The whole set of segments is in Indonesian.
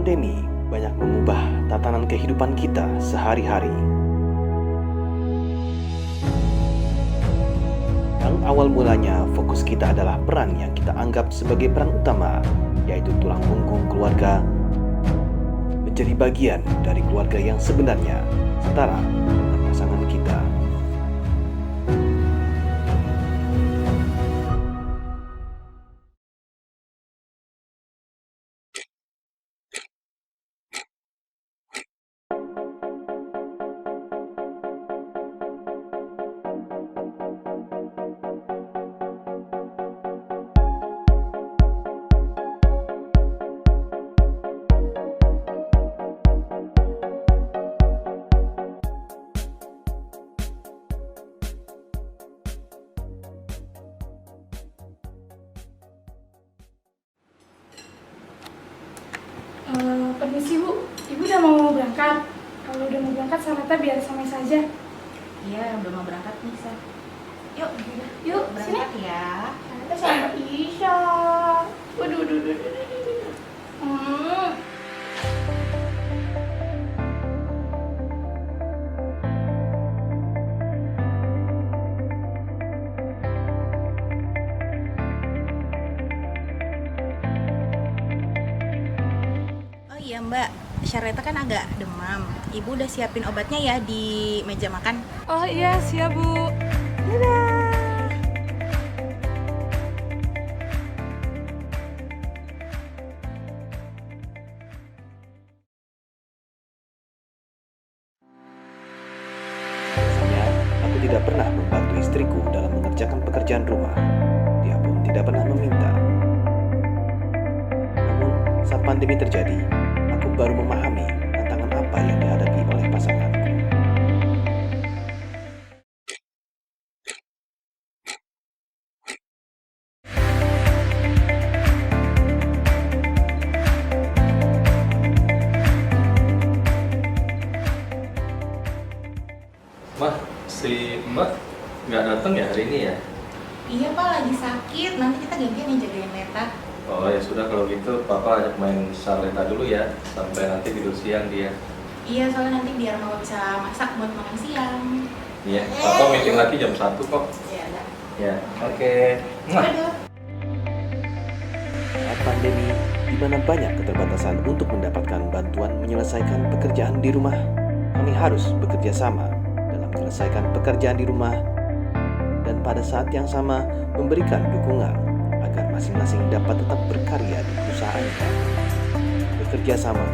Pandemi banyak mengubah tatanan kehidupan kita sehari-hari. Yang awal mulanya fokus kita adalah peran yang kita anggap sebagai peran utama, yaitu tulang punggung keluarga, menjadi bagian dari keluarga yang sebenarnya setara dengan pasangan kita. Permisi Bu, Ibu udah mau berangkat? Kalau udah mau berangkat Sarata biar sama saja. Iya, udah mau berangkat nih, Sa. Yuk, Yuk, berangkat sini. ya. Sarata sama Isya. Waduh. Oh iya, Mbak. Syareta kan agak demam. Ibu udah siapin obatnya ya di meja makan. Oh iya, siap Bu. Biasanya, aku tidak pernah membantu istriku dalam mengerjakan pekerjaan rumah. Dia pun tidak pernah meminta. Namun, saat pandemi terjadi, aku baru memahami tantangan apa yang dihadapi oleh pasanganku. Mah, si Mbak nggak datang ya hari ini ya? Iya, Pak, lagi sakit. Nanti kita gantian yang jagain Leta. Oh ya sudah kalau gitu Papa ajak main Sarleta dulu ya sampai nanti tidur siang dia. Iya, soalnya nanti biar Mama bisa masak buat makan siang. Iya, Papa meeting lagi jam 1 kok. Iya, udah. Ya, oke. Mwah. Dadah. Saat pandemi, di mana banyak keterbatasan untuk mendapatkan bantuan menyelesaikan pekerjaan di rumah, kami harus bekerja sama dalam menyelesaikan pekerjaan di rumah dan pada saat yang sama memberikan dukungan agar masing-masing dapat tetap berkarya di perusahaannya. Bekerja sama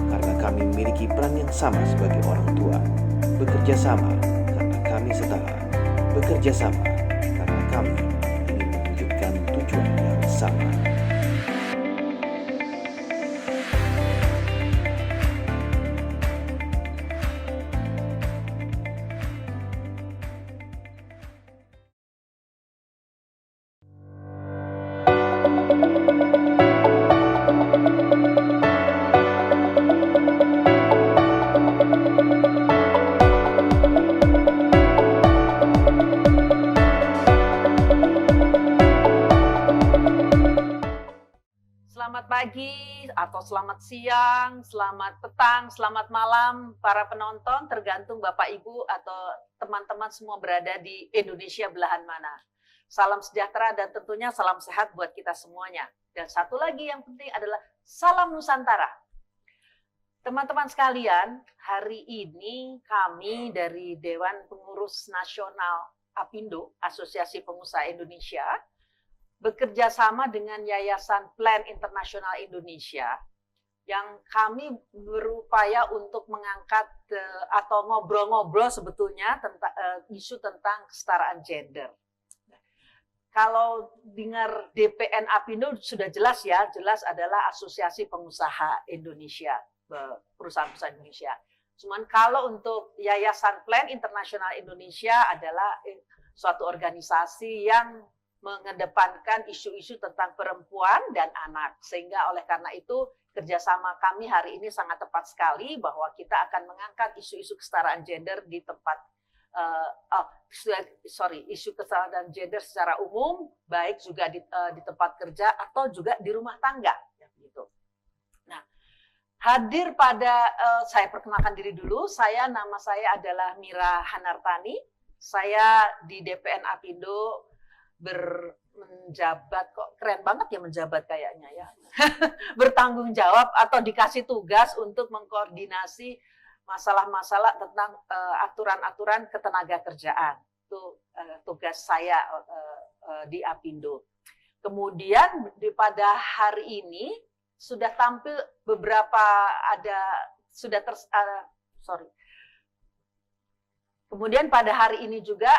karena kami memiliki peran yang sama sebagai orang tua. Bekerja sama karena kami setara. Bekerja sama karena kami ingin mewujudkan tujuan yang sama. Selamat pagi atau selamat siang, selamat petang, selamat malam para penonton, tergantung Bapak Ibu atau teman-teman semua berada di Indonesia belahan mana. Salam sejahtera dan tentunya salam sehat buat kita semuanya. Dan satu lagi yang penting adalah salam Nusantara. Teman-teman sekalian, hari ini kami dari Dewan Pengurus Nasional APindo, Asosiasi Pengusaha Indonesia, bekerja sama dengan Yayasan Plan Internasional Indonesia yang kami berupaya untuk mengangkat atau ngobrol-ngobrol sebetulnya tentang isu tentang kesetaraan gender. Kalau dengar DPN APindo sudah jelas ya, jelas adalah Asosiasi Pengusaha Indonesia, perusahaan-perusahaan Indonesia. Cuman kalau untuk Yayasan Plan Internasional Indonesia adalah suatu organisasi yang mengedepankan isu-isu tentang perempuan dan anak. Sehingga oleh karena itu kerjasama kami hari ini sangat tepat sekali bahwa kita akan mengangkat isu-isu kesetaraan gender di tempat isu kesetaraan gender secara umum, baik juga di tempat kerja atau juga di rumah tangga. Ya, begitu. Nah, Hadir pada, saya perkenalkan diri dulu, nama saya adalah Mira Hanartani, saya di DPN Apindo menjabat, kok keren banget ya menjabat kayaknya ya, bertanggung jawab atau dikasih tugas untuk mengkoordinasi masalah-masalah tentang aturan-aturan ketenagakerjaan. Itu tugas saya di Apindo. Kemudian pada hari ini sudah tampil beberapa Kemudian pada hari ini juga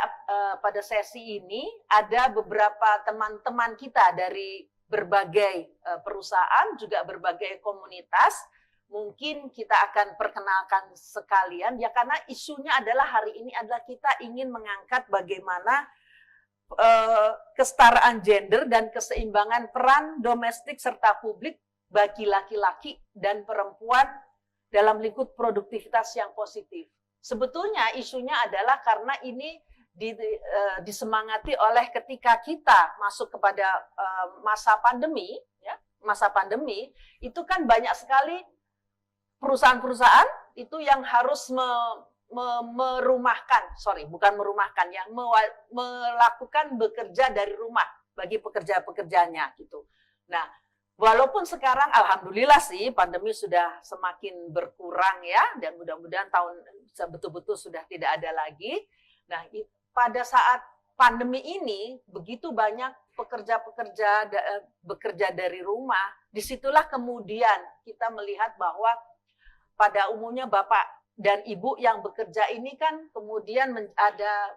pada sesi ini ada beberapa teman-teman kita dari berbagai perusahaan juga berbagai komunitas. Mungkin kita akan perkenalkan sekalian ya, karena isunya adalah hari ini adalah kita ingin mengangkat bagaimana kesetaraan gender dan keseimbangan peran domestik serta publik bagi laki-laki dan perempuan dalam lingkup produktivitas yang positif. Sebetulnya isunya adalah karena ini disemangati oleh ketika kita masuk kepada masa pandemi, ya, masa pandemi itu kan banyak sekali perusahaan-perusahaan itu yang harus melakukan bekerja dari rumah bagi pekerja-pekerjanya gitu. Nah, walaupun sekarang alhamdulillah sih pandemi sudah semakin berkurang ya, dan mudah-mudahan tahun betul-betul sudah tidak ada lagi. Nah, pada saat pandemi ini begitu banyak pekerja-pekerja bekerja dari rumah, disitulah kemudian kita melihat bahwa pada umumnya Bapak dan Ibu yang bekerja ini kan kemudian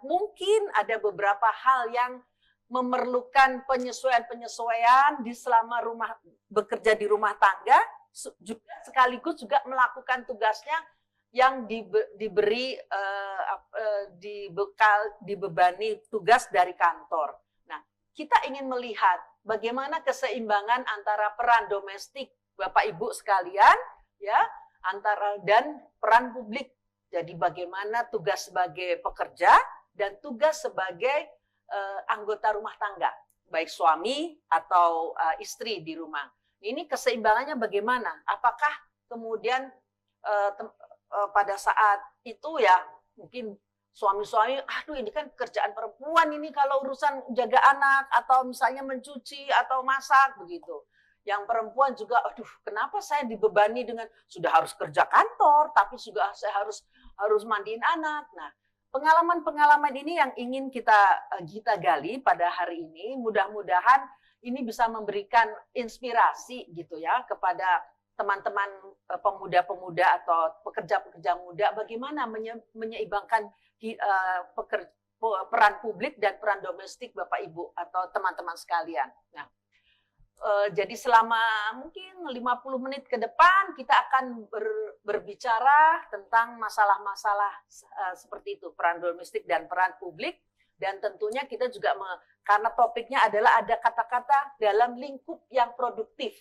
mungkin ada beberapa hal yang memerlukan penyesuaian-penyesuaian di selama bekerja di rumah tangga, juga sekaligus juga melakukan tugasnya yang dibebani tugas dari kantor. Nah, kita ingin melihat bagaimana keseimbangan antara peran domestik Bapak Ibu sekalian, ya, dan peran publik. Jadi bagaimana tugas sebagai pekerja dan tugas sebagai anggota rumah tangga, baik suami atau istri di rumah. Ini keseimbangannya bagaimana? Apakah kemudian pada saat itu ya mungkin suami-suami, aduh ini kan kerjaan perempuan ini kalau urusan jaga anak atau misalnya mencuci atau masak begitu. Yang perempuan juga, aduh kenapa saya dibebani dengan sudah harus kerja kantor, tapi juga saya harus mandiin anak. Nah, pengalaman-pengalaman ini yang ingin kita gali pada hari ini, mudah-mudahan ini bisa memberikan inspirasi gitu ya kepada teman-teman pemuda-pemuda atau pekerja-pekerja muda bagaimana menyeimbangkan peran publik dan peran domestik Bapak Ibu atau teman-teman sekalian. Nah, jadi selama mungkin 50 menit ke depan kita akan berbicara tentang masalah-masalah seperti itu, peran domestik dan peran publik, dan tentunya kita juga karena topiknya adalah ada kata-kata dalam lingkup yang produktif.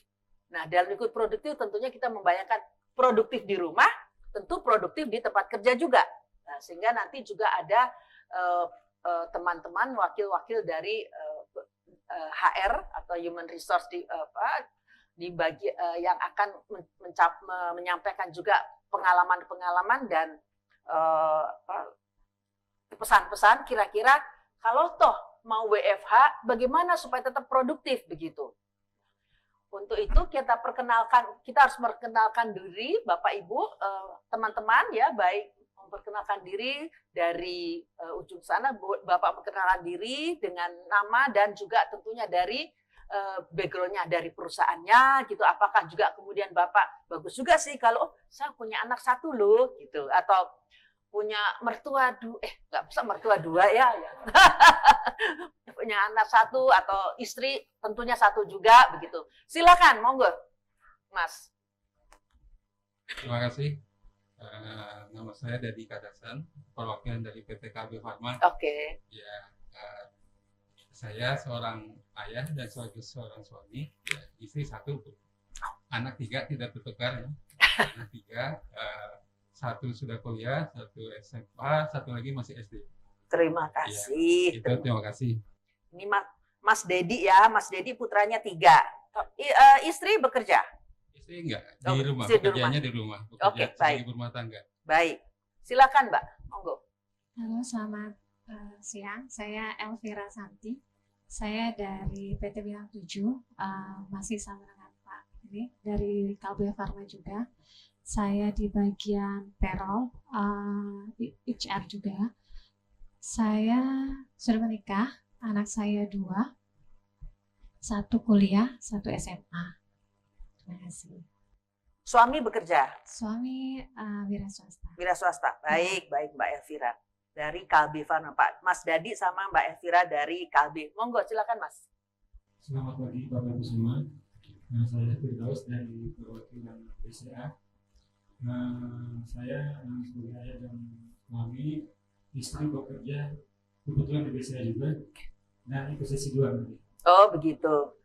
Nah, dalam lingkup produktif tentunya kita membayangkan produktif di rumah, tentu produktif di tempat kerja juga. Nah, sehingga nanti juga ada teman-teman wakil-wakil dari HR atau Human Resource di yang akan menyampaikan juga pengalaman-pengalaman dan pesan-pesan kira-kira kalau toh mau WFH bagaimana supaya tetap produktif begitu. Untuk itu kita harus memperkenalkan diri Bapak Ibu, teman-teman ya, baik memperkenalkan diri dari ujung sana, Bapak memperkenalkan diri dengan nama dan juga tentunya dari background-nya dari perusahaannya gitu. Apakah juga kemudian Bapak bagus juga sih kalau saya punya anak satu loh gitu, atau punya mertua nggak bisa mertua dua ya. Punya anak satu atau istri tentunya satu juga begitu. Silakan, monggo, Mas. Terima kasih. Nama saya Dedi Kadasan, perwakilan dari PT KB Pharma. Oke. Ya, saya seorang ayah dan seorang suami, ya, istri satu, anak 3 tidak tertukar ya. Anak 3, satu sudah kuliah, satu SMA, satu lagi masih SD. Terima kasih. Ya, terima kasih. Ini Mas Dedi ya, Mas Dedi putranya 3. Istri bekerja? Istri Istri enggak, Oh, di rumah, istri di pekerjaannya di rumah, bekerja Oke, sebagai baik. ibu rumah tangga. Baik. Silakan Mbak, monggo. Halo, selamat siang. Saya Elvira Santi. Saya dari PT Bintang 7, masih sama dengan Pak ini dari Kalbe Pharma juga. Saya di bagian payroll, di HR juga. Saya sudah menikah, anak saya 2, 1 kuliah, 1 SMA. Terima kasih. Suami bekerja, Suami wira swasta. wira swasta. Baik, baik Mbak Elvira. Dari Kalbe Pharma, Pak Mas Dadi sama Mbak Elvira dari Kalbe. Monggo, silakan Mas. Selamat pagi Bapak Ibu semua. Saya Firdaus dari perwakilan BCA. Saya sebagai ayah dan suami, istri bekerja kebetulan di BCA juga, dan ikut sesi 2 nanti. Oh, begitu.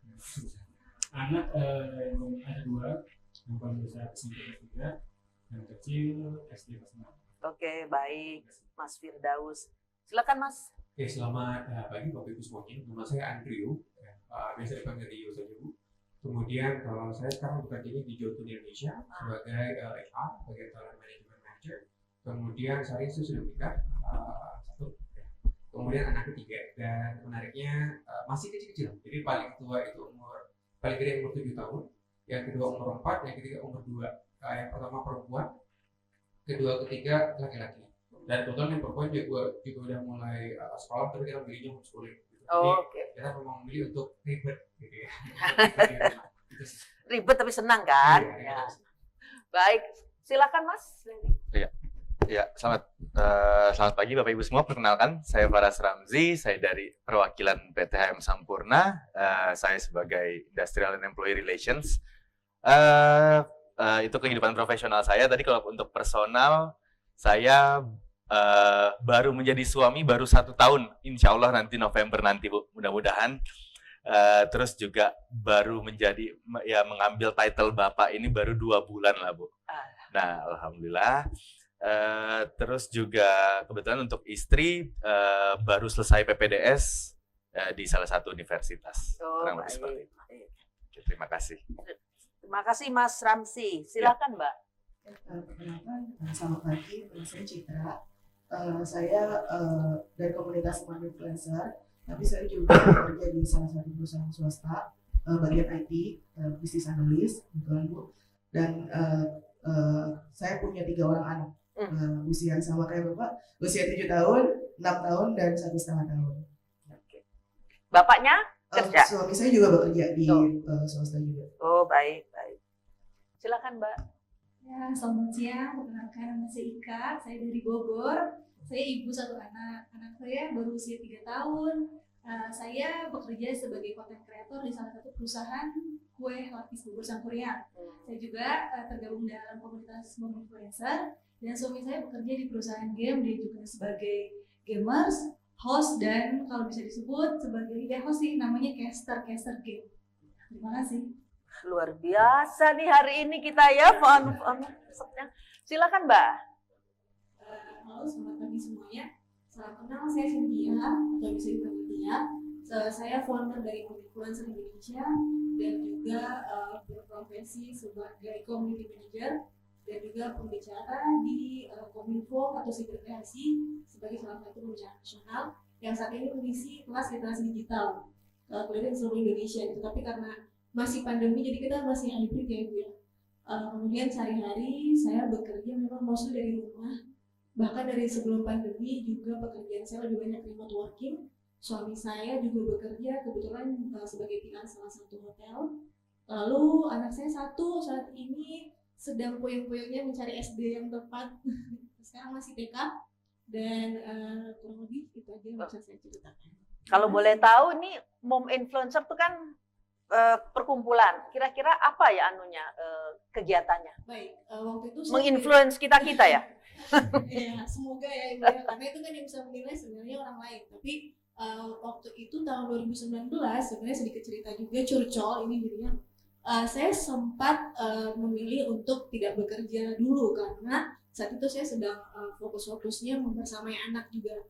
Anak ada 2, yang paling besar SMP 3, yang kecil SD kelas 6. Oke, baik Mas Firdaus. Silakan Mas. Oke, selamat pagi Bapak Ibu semuanya. Nama saya Andrew, biasa dipanggil Rio saja Bu. Kemudian kalau saya sekarang bekerja di Jotun Indonesia sebagai HR, sebagai talent management manager. Kemudian saya sudah menikah, 1. Kemudian anak ketiga, dan menariknya masih kecil-kecil. Jadi paling tua itu paling gede umur 7 tahun, yang kedua umur 4, yang ketiga umur 2. Yang pertama perempuan, kedua ketiga laki-laki. Dan kebetulan yang perempuan juga udah mulai sekolah, tapi kita milihnya homeschooling. Gitu. Oh, Jadi oke. kita memang milih untuk ribet gitu ya. Gitu sih. Ribet tapi senang kan? Iya, Ya. ribet. Baik, silakan Mas. Ya, selamat pagi Bapak Ibu semua. Perkenalkan, saya Faras Ramzi, saya dari perwakilan PT HM Sampurna. Saya sebagai Industrial and Employee Relations. Itu kehidupan profesional saya. Tadi kalau untuk personal, saya baru menjadi suami baru 1 tahun. Insya Allah nanti November nanti Bu, mudah-mudahan. Terus juga baru mengambil title Bapak ini baru 2 bulan lah Bu. Nah, Alhamdulillah. Terus juga kebetulan untuk istri baru selesai PPDS di salah satu universitas. Oh, Kurang lebih baik. seperti itu. Oke, terima kasih. Terima kasih Mas Ramsi. Silakan Mbak. Perkenalkan, selamat pagi, nama saya Citra. Saya dari komunitas teman influencer, tapi saya juga bekerja di salah satu perusahaan swasta, bagian IT, bisnis analis, kebetulan Bu. Dan saya punya 3 orang anak, usia sama kayak Bapak, usia 7 tahun, 6 tahun, dan 1,5 tahun. Bapaknya kerja? Suami saya juga bekerja di swasta juga. Oh, baik, baik. Silakan Mbak. Ya, selamat siang. Perkenalkan, nama saya Ika. Saya dari Bogor. Saya ibu 1 anak. Anak saya baru usia 3 tahun. Saya bekerja sebagai content creator di salah satu perusahaan kue lapis Bogor Sangkuriang. Saya juga tergabung dalam komunitas Mom Influencer. Dan suami saya bekerja di perusahaan game. Dia juga sebagai gamers, host, dan kalau bisa disebut sebagai host sih, namanya caster game. Terima kasih. Luar biasa nih hari ini kita ya. Silakan Mbak. Halo, selamat pagi semuanya. Salam kenal, saya Cynthia, atau bisa dipanggil Tia. Saya founder dari Mom Influencer Indonesia dan juga berprofesi sebagai community manager dan juga pembicara di Kominfo atau Siber Kreasi sebagai salah satu pembicara nasional yang saat ini mengisi kelas literasi digital kuliah di seluruh Indonesia. Tapi karena masih pandemi, jadi kita masih hybrid ya Ibu ya. Kemudian sehari-hari saya bekerja memang mostly dari rumah. Bahkan dari sebelum pandemi juga pekerjaan saya lebih banyak remote working. Suami saya juga bekerja kebetulan sebagai PR salah satu hotel. Lalu anak saya 1 saat ini sedang poyong-poyongnya mencari SD yang tepat. Sekarang masih TK dan kurang lebih itu aja yang bisa saya ceritakan. Kalau boleh tahu nih Mom Influencer itu kan perkumpulan. Kira-kira apa ya kegiatannya? Baik, waktu itu menginfluence kita ya. Ya, semoga ya Ibu ya. Karena itu kan yang bisa menilai sebenarnya orang lain. Tapi waktu itu tahun 2019 sebenarnya sedikit cerita juga curcol ini jadinya. Saya sempat memilih untuk tidak bekerja dulu karena saat itu saya sedang fokus-fokusnya membersamai anak juga.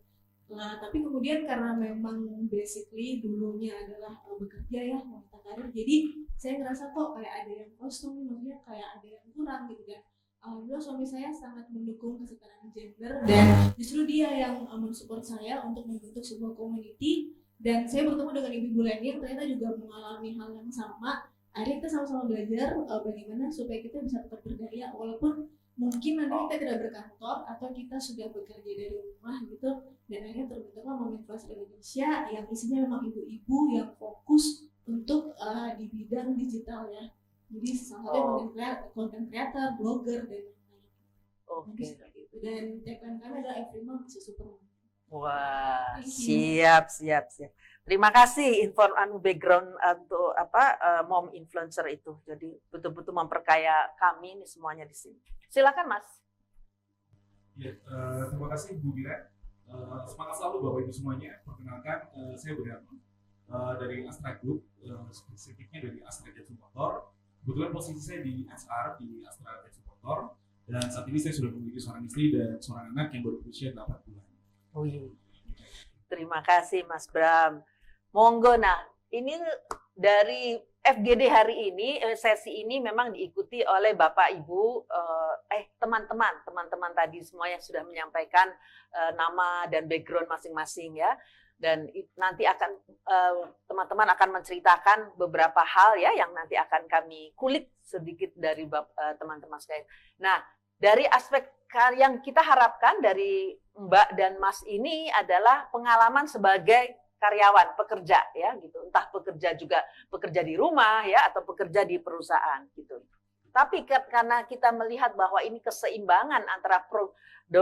Nah, tapi kemudian karena memang basically dulunya adalah bekerja ya, wanita karir, jadi saya ngerasa kok kayak ada yang kosong, maksudnya kayak ada yang kurang gitu kan. Alhamdulillah suami saya sangat mendukung kesetaraan gender dan justru dia yang mensupport saya untuk membentuk sebuah community, dan saya bertemu dengan ibu-ibu lain yang ternyata juga mengalami hal yang sama. Akhirnya kita sama-sama belajar bagaimana supaya kita bisa tetap berdaya walaupun mungkin nanti kita tidak berkantor atau kita sudah bekerja dari rumah gitu, dan akhirnya terbentuklah Mom Influencer Indonesia yang isinya memang ibu-ibu yang fokus untuk di bidang digital ya. Jadi salah satunya content creator, blogger dan lain-lain. Oke. Dan tagline kami adalah Every Mom is a Superwoman. Wah, Thank you. siap. Terima kasih background untuk Mom Influencer itu. Jadi betul-betul memperkaya kami ini semuanya di sini. Silakan Mas. Ya, terima kasih Bu Mira. Semangat selalu Bapak Ibu semuanya. Perkenalkan, saya Bernardo dari Astra Group, spesifiknya dari Astra Jetsu Motor. Kebetulan posisi saya di HR di Astra Jetsu Motor, dan saat ini saya sudah memiliki seorang istri dan seorang anak yang baru berusia 8 bulan. Terima kasih Mas Bram. Monggo, nah ini dari FGD hari ini, sesi ini memang diikuti oleh Bapak Ibu, teman-teman tadi semua yang sudah menyampaikan nama dan background masing-masing ya. Dan nanti akan teman-teman akan menceritakan beberapa hal ya yang nanti akan kami kulik sedikit dari teman-teman sekalian. Nah, dari aspek yang kita harapkan dari Mbak dan Mas ini adalah pengalaman sebagai karyawan, pekerja ya gitu. Entah pekerja di rumah ya atau pekerja di perusahaan gitu. Tapi karena kita melihat bahwa ini keseimbangan antara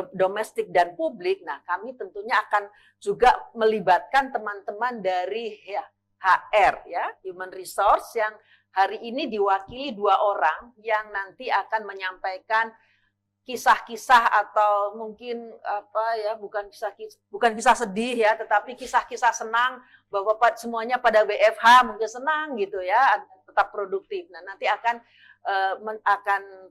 domestik dan publik, nah kami tentunya akan juga melibatkan teman-teman dari HR ya, Human Resource, yang hari ini diwakili 2 orang yang nanti akan menyampaikan kisah-kisah atau mungkin bukan kisah sedih ya, tetapi kisah-kisah senang bahwa semuanya pada WFH mungkin senang gitu ya, tetap produktif. Nah, nanti akan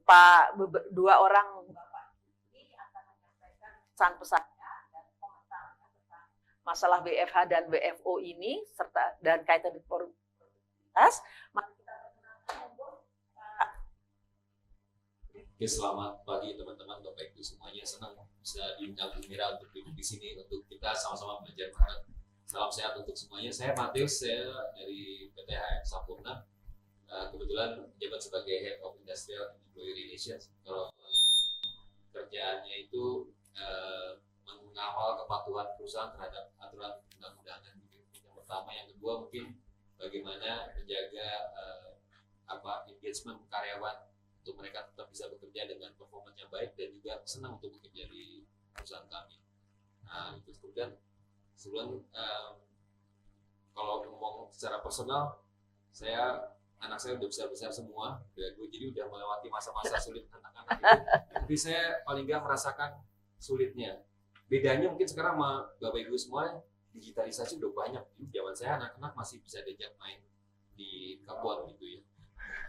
Pak 2 orang Bapak ini akan menyampaikan pesan-pesannya dan komentarnya tentang masalah WFH dan WFO ini serta dan kaitan dengan produktivitas. Mari kita Oke, selamat pagi teman-teman, Bapak Ibu semuanya. Senang bisa diundang Bu Mira untuk duduk di sini untuk kita sama-sama belajar bareng. Salam sehat untuk semuanya. Saya Matius, saya dari PT HM Sampurna. Kebetulan menjabat sebagai Head of Industrial Employee Relations. Kalau kerjaannya itu mengawal kepatuhan perusahaan terhadap aturan undang-undangan. Yang pertama, yang kedua mungkin bagaimana menjaga engagement karyawan untuk mereka tetap bisa bekerja dengan performa yang baik dan juga senang untuk bekerja di perusahaan kami. Nah, itu kemudian sebelum kalau ngomong secara personal, anak saya udah besar semua, jadi udah melewati masa-masa sulit anak-anak itu. Tapi saya paling nggak merasakan sulitnya. Bedanya mungkin sekarang sama Bapak Ibu semua, digitalisasi udah banyak. Dulu zaman saya anak-anak masih bisa diajak main di kebun gitu ya.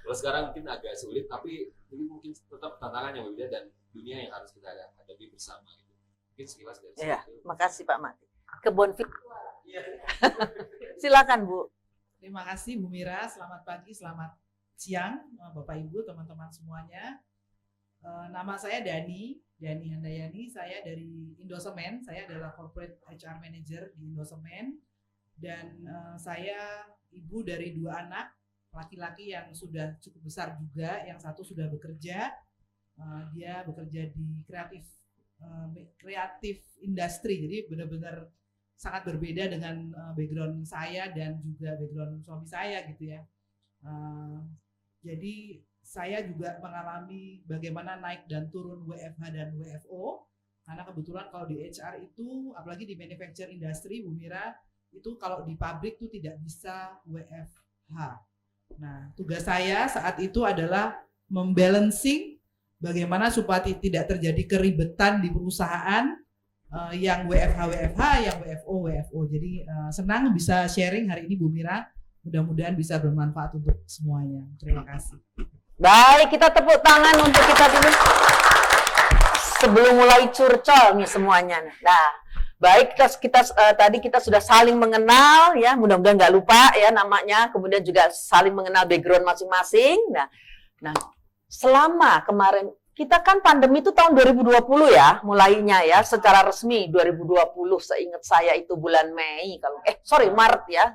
Kalau sekarang mungkin agak sulit, tapi ini mungkin tetap tantangan yang berbeda dan dunia yang harus kita hadapi bersama gitu. Mungkin sekilas dari saya. Makasih Pak Mati. Kebun virtual. Silakan Bu. Terima kasih Bu Mira, selamat pagi, selamat siang Bapak Ibu, teman-teman semuanya. Nama saya Dani Handayani, saya dari Indosemen, saya adalah Corporate HR Manager di Indosemen, dan saya ibu dari 2 anak, laki-laki yang sudah cukup besar juga, yang satu sudah bekerja, dia bekerja di kreatif industri, jadi benar-benar sangat berbeda dengan background saya dan juga background suami saya gitu ya. Jadi saya juga mengalami bagaimana naik dan turun WFH dan WFO, karena kebetulan kalau di HR itu, apalagi di manufacturing industry, Bu Mira, itu kalau di pabrik itu tidak bisa WFH. Nah, tugas saya saat itu adalah membalancing bagaimana supaya tidak terjadi keribetan di perusahaan, yang WFH, yang WFO. Jadi senang bisa sharing hari ini Bu Mira, mudah-mudahan bisa bermanfaat untuk semuanya. Terima kasih. Baik, kita tepuk tangan untuk kita dulu sebelum mulai curcol nih semuanya. Nah, Baik, tadi kita sudah saling mengenal ya, mudah-mudahan nggak lupa ya namanya, kemudian juga saling mengenal background masing-masing. Nah, selama kemarin kita kan pandemi itu tahun 2020 ya, mulainya ya secara resmi 2020, seingat saya itu bulan Mei Maret ya.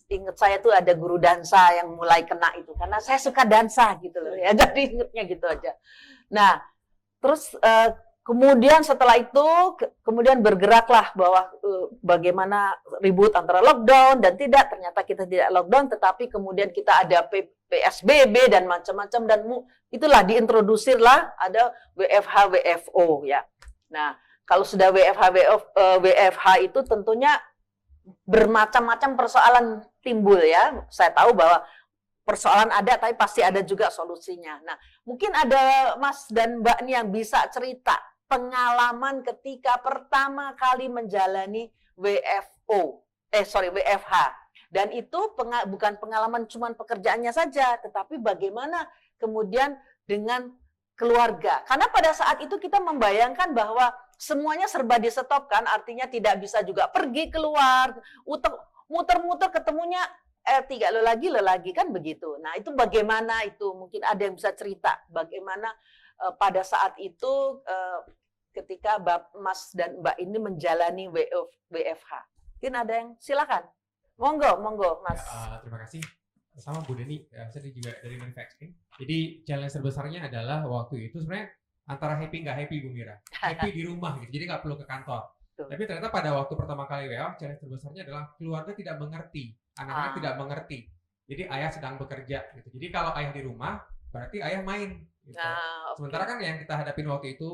Ingat saya tuh ada guru dansa yang mulai kena itu karena saya suka dansa gitu loh ya, jadi ingetnya gitu aja. Nah, terus kemudian setelah itu kemudian bergeraklah bahwa bagaimana ribut antara lockdown dan tidak, ternyata kita tidak lockdown tetapi kemudian kita ada PSBB dan macam-macam, dan itulah diintrodusirlah ada WFH WFO ya. Nah, kalau sudah WFH itu tentunya bermacam-macam persoalan timbul ya. Saya tahu bahwa persoalan ada tapi pasti ada juga solusinya. Nah, mungkin ada Mas dan Mbak nih yang bisa cerita pengalaman ketika pertama kali menjalani WFH. Dan itu bukan pengalaman cuman pekerjaannya saja, tetapi bagaimana kemudian dengan keluarga. Karena pada saat itu kita membayangkan bahwa semuanya serba di-stop kan, artinya tidak bisa juga pergi keluar, muter-muter ketemunya tiga lo lagi kan begitu. Nah, itu bagaimana itu? Mungkin ada yang bisa cerita bagaimana pada saat itu ketika Mas dan Mbak ini menjalani WFH. Mungkin ada yang silakan. Monggo Mas. Terima kasih. Sama Bu Deni, saya juga dari manufacturing. Jadi challenge terbesarnya adalah waktu itu sebenarnya antara happy nggak happy Bu Mira. Happy di rumah gitu, jadi nggak perlu ke kantor. Tapi ternyata pada waktu pertama kali WFH, challenge terbesarnya adalah keluarga tidak mengerti, anak-anak tidak mengerti. Jadi ayah sedang bekerja gitu. Jadi kalau ayah di rumah, berarti ayah main. Gitu. Sementara kan yang kita hadapin waktu itu,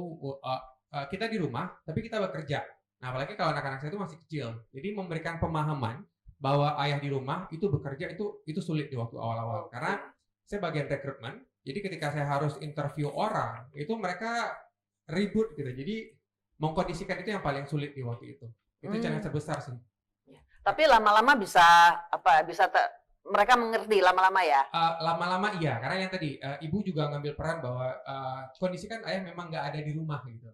kita di rumah, tapi kita bekerja. Nah, apalagi kalau anak-anak saya itu masih kecil. Jadi memberikan pemahaman bahwa ayah di rumah itu bekerja itu sulit di waktu awal-awal. Karena saya bagian rekrutmen, jadi ketika saya harus interview orang, itu mereka ribut gitu. Jadi mengkondisikan itu yang paling sulit di waktu itu. Itu challenge terbesar sih. Tapi lama-lama mereka mengerti lama-lama ya? Lama-lama iya, karena yang tadi ibu juga ngambil peran bahwa kondisi kan ayah memang nggak ada di rumah gitu.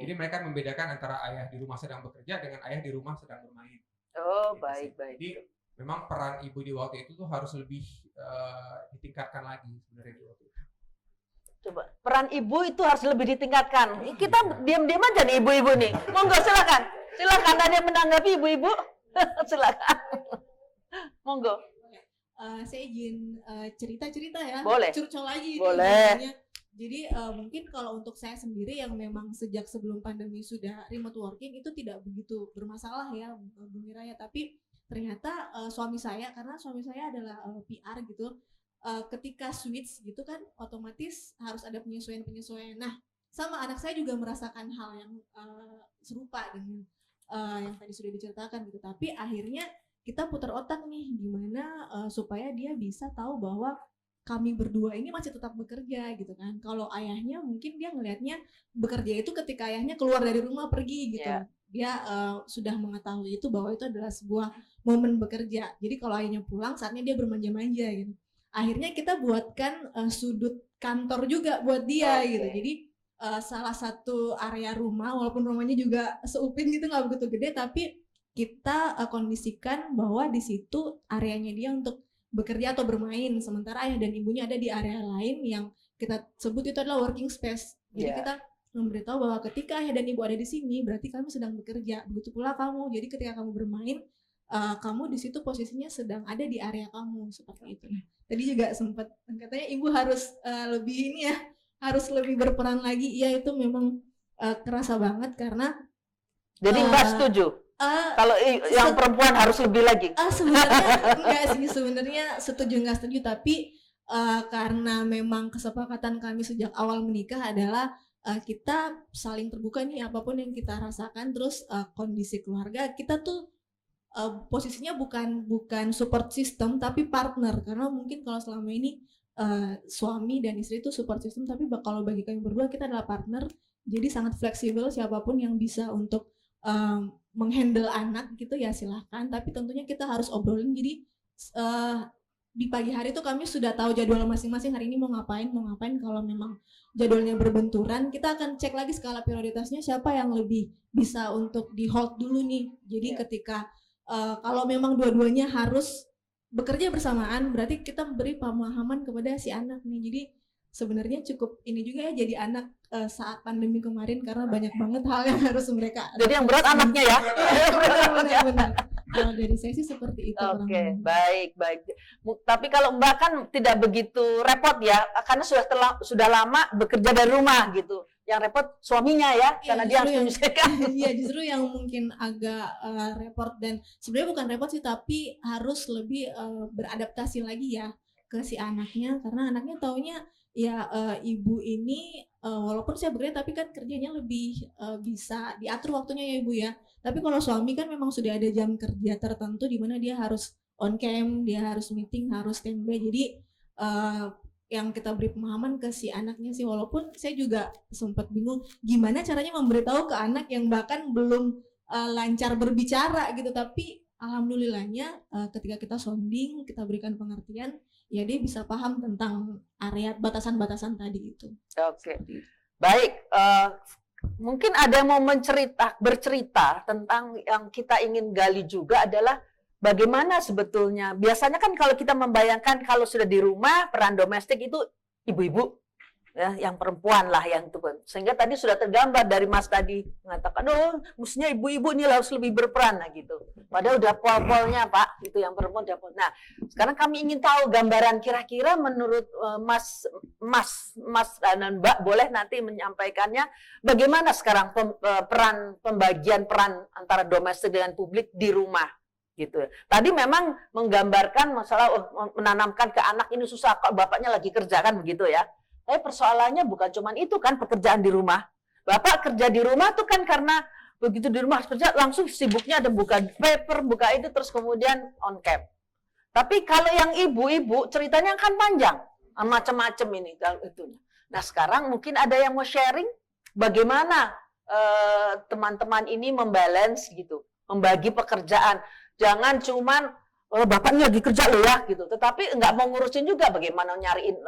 Jadi mereka membedakan antara ayah di rumah sedang bekerja dengan ayah di rumah sedang bermain. Oh, baik. Jadi memang peran ibu di waktu itu tuh harus lebih ditingkatkan lagi sebenarnya di waktu itu. Coba, peran ibu itu harus lebih ditingkatkan. Kita diam-diam aja nih ibu-ibu nih. Monggo silakan. Silakan, ada yang menanggapi ibu-ibu? Silakan. Monggo. Saya izin cerita-cerita ya. Boleh. Curcol lagi. Boleh. Jadi mungkin kalau untuk saya sendiri yang memang sejak sebelum pandemi sudah remote working itu tidak begitu bermasalah ya Bu Mira ya. Tapi ternyata suami saya, karena suami saya adalah PR gitu, ketika switch gitu kan otomatis harus ada penyesuaian. Nah, sama anak saya juga merasakan hal yang serupa dengan yang tadi sudah diceritakan gitu. Tapi akhirnya kita putar otak nih gimana supaya dia bisa tahu bahwa kami berdua ini masih tetap bekerja gitu kan. Kalau ayahnya mungkin dia ngelihatnya bekerja itu ketika ayahnya keluar dari rumah pergi gitu. Dia sudah mengetahui itu bahwa itu adalah sebuah momen bekerja. Jadi kalau ayahnya pulang saatnya dia bermanja-manja gitu. Akhirnya kita buatkan sudut kantor juga buat dia gitu. Jadi salah satu area rumah, walaupun rumahnya juga seupin gitu nggak begitu gede, tapi kita kondisikan bahwa di situ areanya dia untuk bekerja atau bermain, sementara ayah dan ibunya ada di area lain yang kita sebut itu adalah working space. Jadi kita memberitahu bahwa ketika ayah dan ibu ada di sini, berarti kami sedang bekerja. Begitu pula kamu. Jadi ketika kamu bermain, kamu di situ posisinya sedang ada di area kamu, seperti itu. Tadi juga sempat katanya ibu harus lebih ini ya, harus lebih berperan lagi. Iya, itu memang kerasa banget karena. Jadi Mbak setuju? Kalau yang perempuan harus lebih lagi? Sebenarnya enggak sih, sebenarnya setuju nggak setuju, tapi karena memang kesepakatan kami sejak awal menikah adalah kita saling terbuka nih apapun yang kita rasakan, terus kondisi keluarga kita tuh posisinya bukan support system tapi partner, karena mungkin kalau selama ini suami dan istri itu support system, tapi kalau bagi kami berdua kita adalah partner, jadi sangat fleksibel, siapapun yang bisa untuk menghandle anak gitu ya silahkan, tapi tentunya kita harus obrolin. Jadi di pagi hari tuh kami sudah tahu jadwal masing-masing hari ini mau ngapain. Kalau memang jadwalnya berbenturan, kita akan cek lagi skala prioritasnya siapa yang lebih bisa untuk di hold dulu nih. Jadi ketika kalau memang dua-duanya harus bekerja bersamaan, berarti kita beri pemahaman kepada si anak nih. Jadi sebenarnya cukup ini juga ya jadi anak saat pandemi kemarin karena banyak banget hal yang harus mereka. Jadi yang berat anaknya ya. Benar. Kalau dari saya sih seperti itu. Oke, baik. Tapi kalau Mbak kan tidak begitu repot ya, karena sudah lama bekerja dari rumah gitu. Yang repot suaminya ya, karena dia harus menyelesaikan. Iya, justru yang mungkin agak repot dan sebenarnya bukan repot sih, tapi harus lebih beradaptasi lagi ya ke si anaknya, karena anaknya taunya ya ibu ini walaupun saya bekerja tapi kan kerjanya lebih bisa diatur waktunya ya ibu ya. Tapi kalau suami kan memang sudah ada jam kerja tertentu di mana dia harus on cam, dia harus meeting, harus standby. Jadi yang kita beri pemahaman ke si anaknya sih, walaupun saya juga sempat bingung gimana caranya memberitahu ke anak yang bahkan belum lancar berbicara gitu, tapi alhamdulillahnya ketika kita sounding, kita berikan pengertian, ya dia bisa paham tentang area batasan-batasan tadi itu. Oke, baik. Mungkin ada yang mau bercerita tentang yang kita ingin gali juga adalah bagaimana sebetulnya. Biasanya kan kalau kita membayangkan kalau sudah di rumah, peran domestik itu ibu-ibu. Ya, yang perempuan lah yang itu. Sehingga tadi sudah tergambar dari Mas tadi mengatakan, oh mestinya ibu-ibu ini harus lebih berperan nah gitu. Padahal udah pol-polnya Pak, itu yang perempuan udah pol. Nah, sekarang kami ingin tahu gambaran kira-kira menurut Mas dan Mbak boleh nanti menyampaikannya bagaimana sekarang pembagian peran antara domestik dengan publik di rumah gitu. Tadi memang menggambarkan masalah menanamkan ke anak ini susah kok bapaknya lagi kerja kan begitu ya. Tapi persoalannya bukan cuma itu kan pekerjaan di rumah. Bapak kerja di rumah tuh kan karena begitu di rumah kerja langsung sibuknya ada buka paper, buka itu terus kemudian on cam. Tapi kalau yang ibu-ibu ceritanya kan panjang, macam-macam ini kalau itunya. Nah sekarang mungkin ada yang mau sharing bagaimana teman-teman ini membalance gitu, membagi pekerjaan. Jangan cuman bapaknya lagi kerja loh ya gitu, tetapi nggak mau ngurusin juga bagaimana nyariin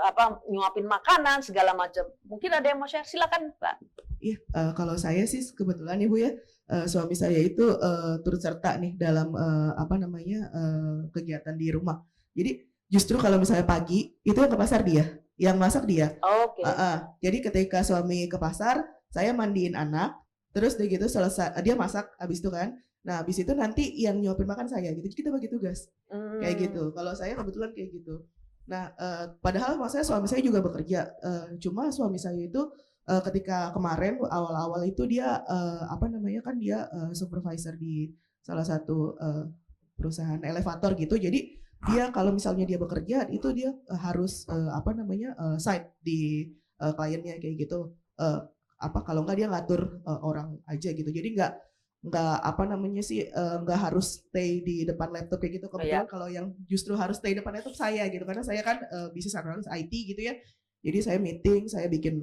nyuapin makanan segala macam. Mungkin ada yang mau share, silakan Mbak. Iya, kalau saya sih kebetulan Ibu ya, suami saya itu turut serta nih dalam kegiatan di rumah. Jadi justru kalau misalnya pagi itu yang ke pasar dia, yang masak dia. Oke. Jadi ketika suami ke pasar, saya mandiin anak, terus udah gitu selesai dia masak habis itu kan. Nah, habis itu nanti yang nyuapin makan saya gitu. Kita bagi tugas. Kayak gitu. Kalau saya kebetulan kayak gitu. Nah, padahal maksudnya suami saya juga bekerja. Cuma suami saya itu ketika kemarin awal-awal itu dia dia supervisor di salah satu perusahaan elevator gitu. Jadi dia kalau misalnya dia bekerja itu dia harus site di kliennya kayak gitu. Kalau enggak dia ngatur orang aja gitu. Jadi nggak harus stay di depan laptop kayak gitu. Kebetulan kalau yang justru harus stay depan laptop saya gitu, karena saya kan business analyst IT gitu ya. Jadi saya meeting, saya bikin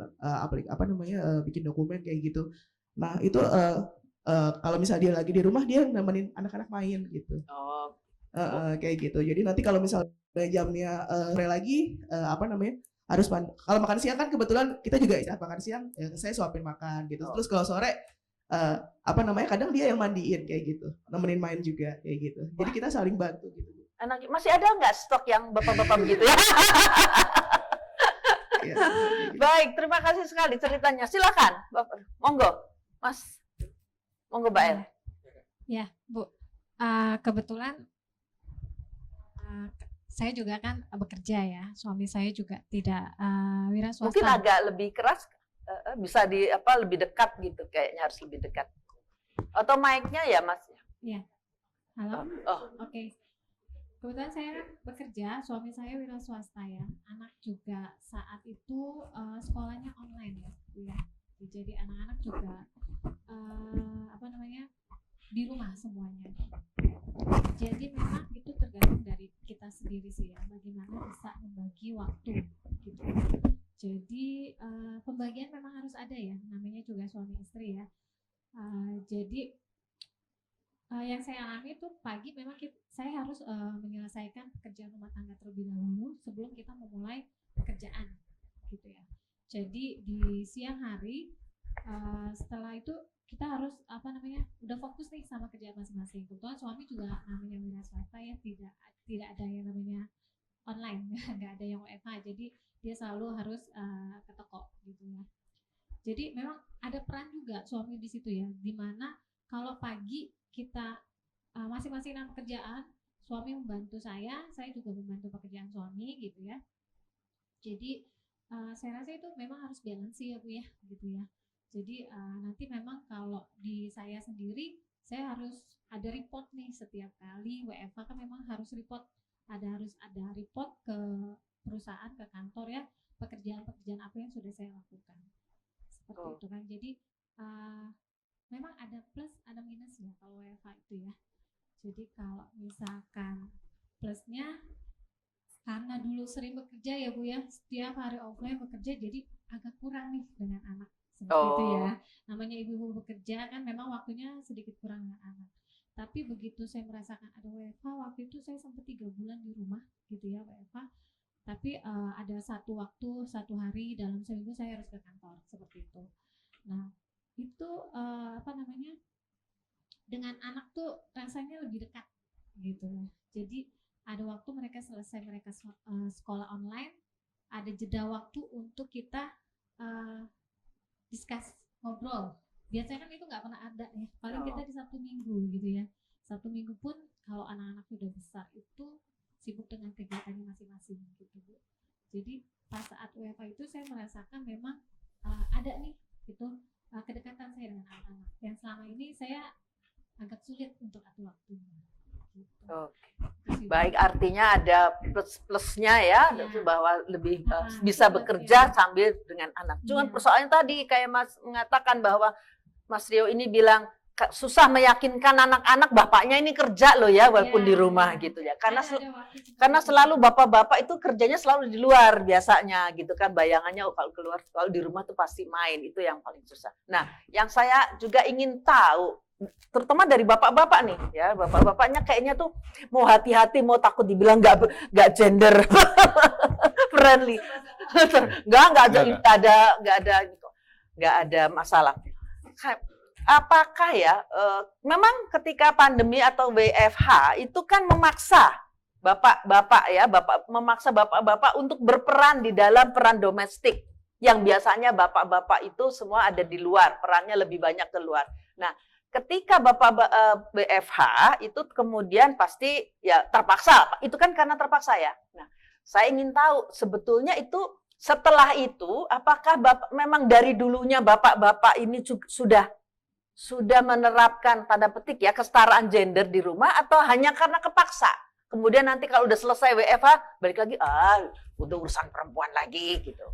bikin dokumen kayak gitu. Nah itu kalau misalnya dia lagi di rumah dia nemenin anak-anak main gitu. Kayak gitu. Jadi nanti kalau misalnya jamnya sore lagi harus kalau makan siang kan kebetulan kita juga makan siang saya suapin makan gitu. Terus kalau sore kadang dia yang mandiin kayak gitu, nemenin main juga kayak gitu. Jadi kita saling bantu gitu. Enak. Masih ada nggak stok yang bapak-bapak begitu ya? Baik, terima kasih sekali ceritanya. Silakan, Bapak. Monggo, Mas. Monggo, Mbak El. Ya, Bu. Kebetulan saya juga kan bekerja ya. Suami saya juga tidak wira swasta. Mungkin agak lebih keras. Bisa lebih dekat gitu, kayaknya harus lebih dekat. Atau mic-nya ya Mas? Iya. Halo. Oke. Kebetulan saya bekerja, suami saya wira swasta ya. Anak juga saat itu sekolahnya online ya. Jadi anak-anak juga di rumah semuanya. Jadi memang itu tergantung dari kita sendiri sih ya, bagaimana bisa membagi waktu gitu. Jadi pembagian memang harus ada ya, namanya juga suami istri ya. Jadi yang saya alami itu pagi memang saya harus menyelesaikan pekerjaan rumah tangga terlebih dahulu sebelum kita memulai pekerjaan gitu ya. Jadi di siang hari setelah itu kita harus udah fokus nih sama kerjaan masing-masing. Kebetulan suami juga namanya wira swasta ya, tidak ada yang namanya online, nggak ada yang WFH, jadi dia selalu harus ke toko gitu ya. Jadi memang ada peran juga suami di situ ya, dimana kalau pagi kita masing-masing dalam pekerjaan, suami membantu saya juga membantu pekerjaan suami gitu ya. Jadi saya rasa itu memang harus balance ya Bu ya, gitu ya. Jadi nanti memang kalau di saya sendiri, saya harus ada report nih setiap kali WFH kan memang harus report, harus ada report ke perusahaan, ke kantor ya, pekerjaan-pekerjaan apa yang sudah saya lakukan. Seperti itu kan. Jadi memang ada plus ada minus ya kalau WFH itu ya. Jadi kalau misalkan plusnya karena dulu sering bekerja ya Bu ya, setiap hari offline bekerja, jadi agak kurang nih dengan anak seperti itu ya. Namanya ibu-ibu bekerja kan memang waktunya sedikit kurang dengan anak. Tapi begitu saya merasakan ada WFH, waktu itu saya sempat 3 bulan di rumah gitu ya WFH. Tapi ada satu hari dalam seminggu saya harus ke kantor seperti itu. Nah itu dengan anak tuh rasanya lebih dekat gitu ya. Jadi ada waktu mereka selesai sekolah online, ada jeda waktu untuk kita discuss, ngobrol. Biasanya kan itu nggak pernah ada ya, paling kita di Sabtu Minggu gitu ya. Sabtu Minggu pun kalau anak-anak sudah besar itu sibuk dengan kegiatannya masing-masing gitu Bu. Jadi pas saat WFH itu saya merasakan memang ada nih gitu kedekatan saya dengan anak-anak yang selama ini saya agak sulit untuk atur waktunya. Gitu. Baik, artinya ada plus-plusnya ya, bahwa lebih bisa bekerja sambil dengan anak. Cuman persoalannya tadi kayak Mas mengatakan bahwa Mas Rio ini bilang susah meyakinkan anak-anak bapaknya ini kerja loh ya walaupun di rumah gitu ya. Karena selalu bapak-bapak itu kerjanya selalu di luar biasanya gitu kan, bayangannya kalau di rumah tuh pasti main, itu yang paling susah. Nah, yang saya juga ingin tahu terutama dari bapak-bapak nih ya, bapak-bapaknya kayaknya tuh mau hati-hati, mau takut dibilang nggak gender friendly, nggak ada masalah. Apakah ya memang ketika pandemi atau WFH itu kan memaksa memaksa bapak-bapak untuk berperan di dalam peran domestik yang biasanya bapak-bapak itu semua ada di luar, perannya lebih banyak keluar. Nah, ketika Bapak BFH itu kemudian pasti ya terpaksa, itu kan karena terpaksa ya. Nah, saya ingin tahu sebetulnya itu setelah itu apakah memang dari dulunya bapak-bapak ini sudah menerapkan tanda petik ya kesetaraan gender di rumah atau hanya karena kepaksa? Kemudian nanti kalau udah selesai WFH balik lagi udah urusan perempuan lagi gitu.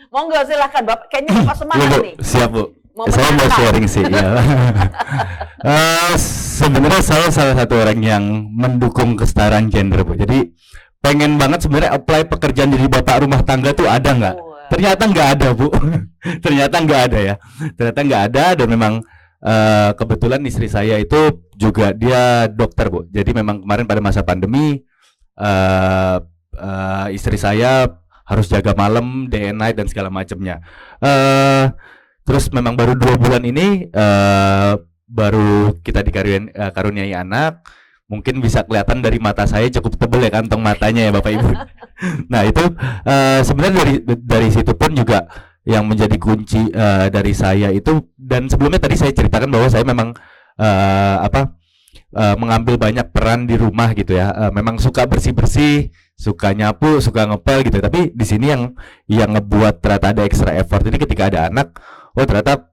Monggo silahkan Bapak, kayaknya Bapak semangat nih. Siap Bu. Saya mau sharing sih ya. Sebenarnya saya salah satu orang yang mendukung kesetaraan gender Bu. Jadi pengen banget sebenarnya apply pekerjaan jadi bapak rumah tangga tuh ada nggak? Ternyata nggak ada Bu. Ternyata nggak ada ya. Ternyata nggak ada, dan memang kebetulan istri saya itu juga dia dokter Bu. Jadi memang kemarin pada masa pandemi istri saya harus jaga malam, day and night dan segala macamnya. Terus memang baru 2 bulan ini baru kita dikaruniai anak. Mungkin bisa kelihatan dari mata saya cukup tebel ya kantong matanya ya Bapak Ibu. Nah itu sebenarnya dari situ pun juga yang menjadi kunci dari saya itu, dan sebelumnya tadi saya ceritakan bahwa saya memang mengambil banyak peran di rumah gitu ya. Memang suka bersih-bersih, suka nyapu, suka ngepel gitu. Tapi di sini yang ngebuat ternyata ada extra effort ini ketika ada anak. Ternyata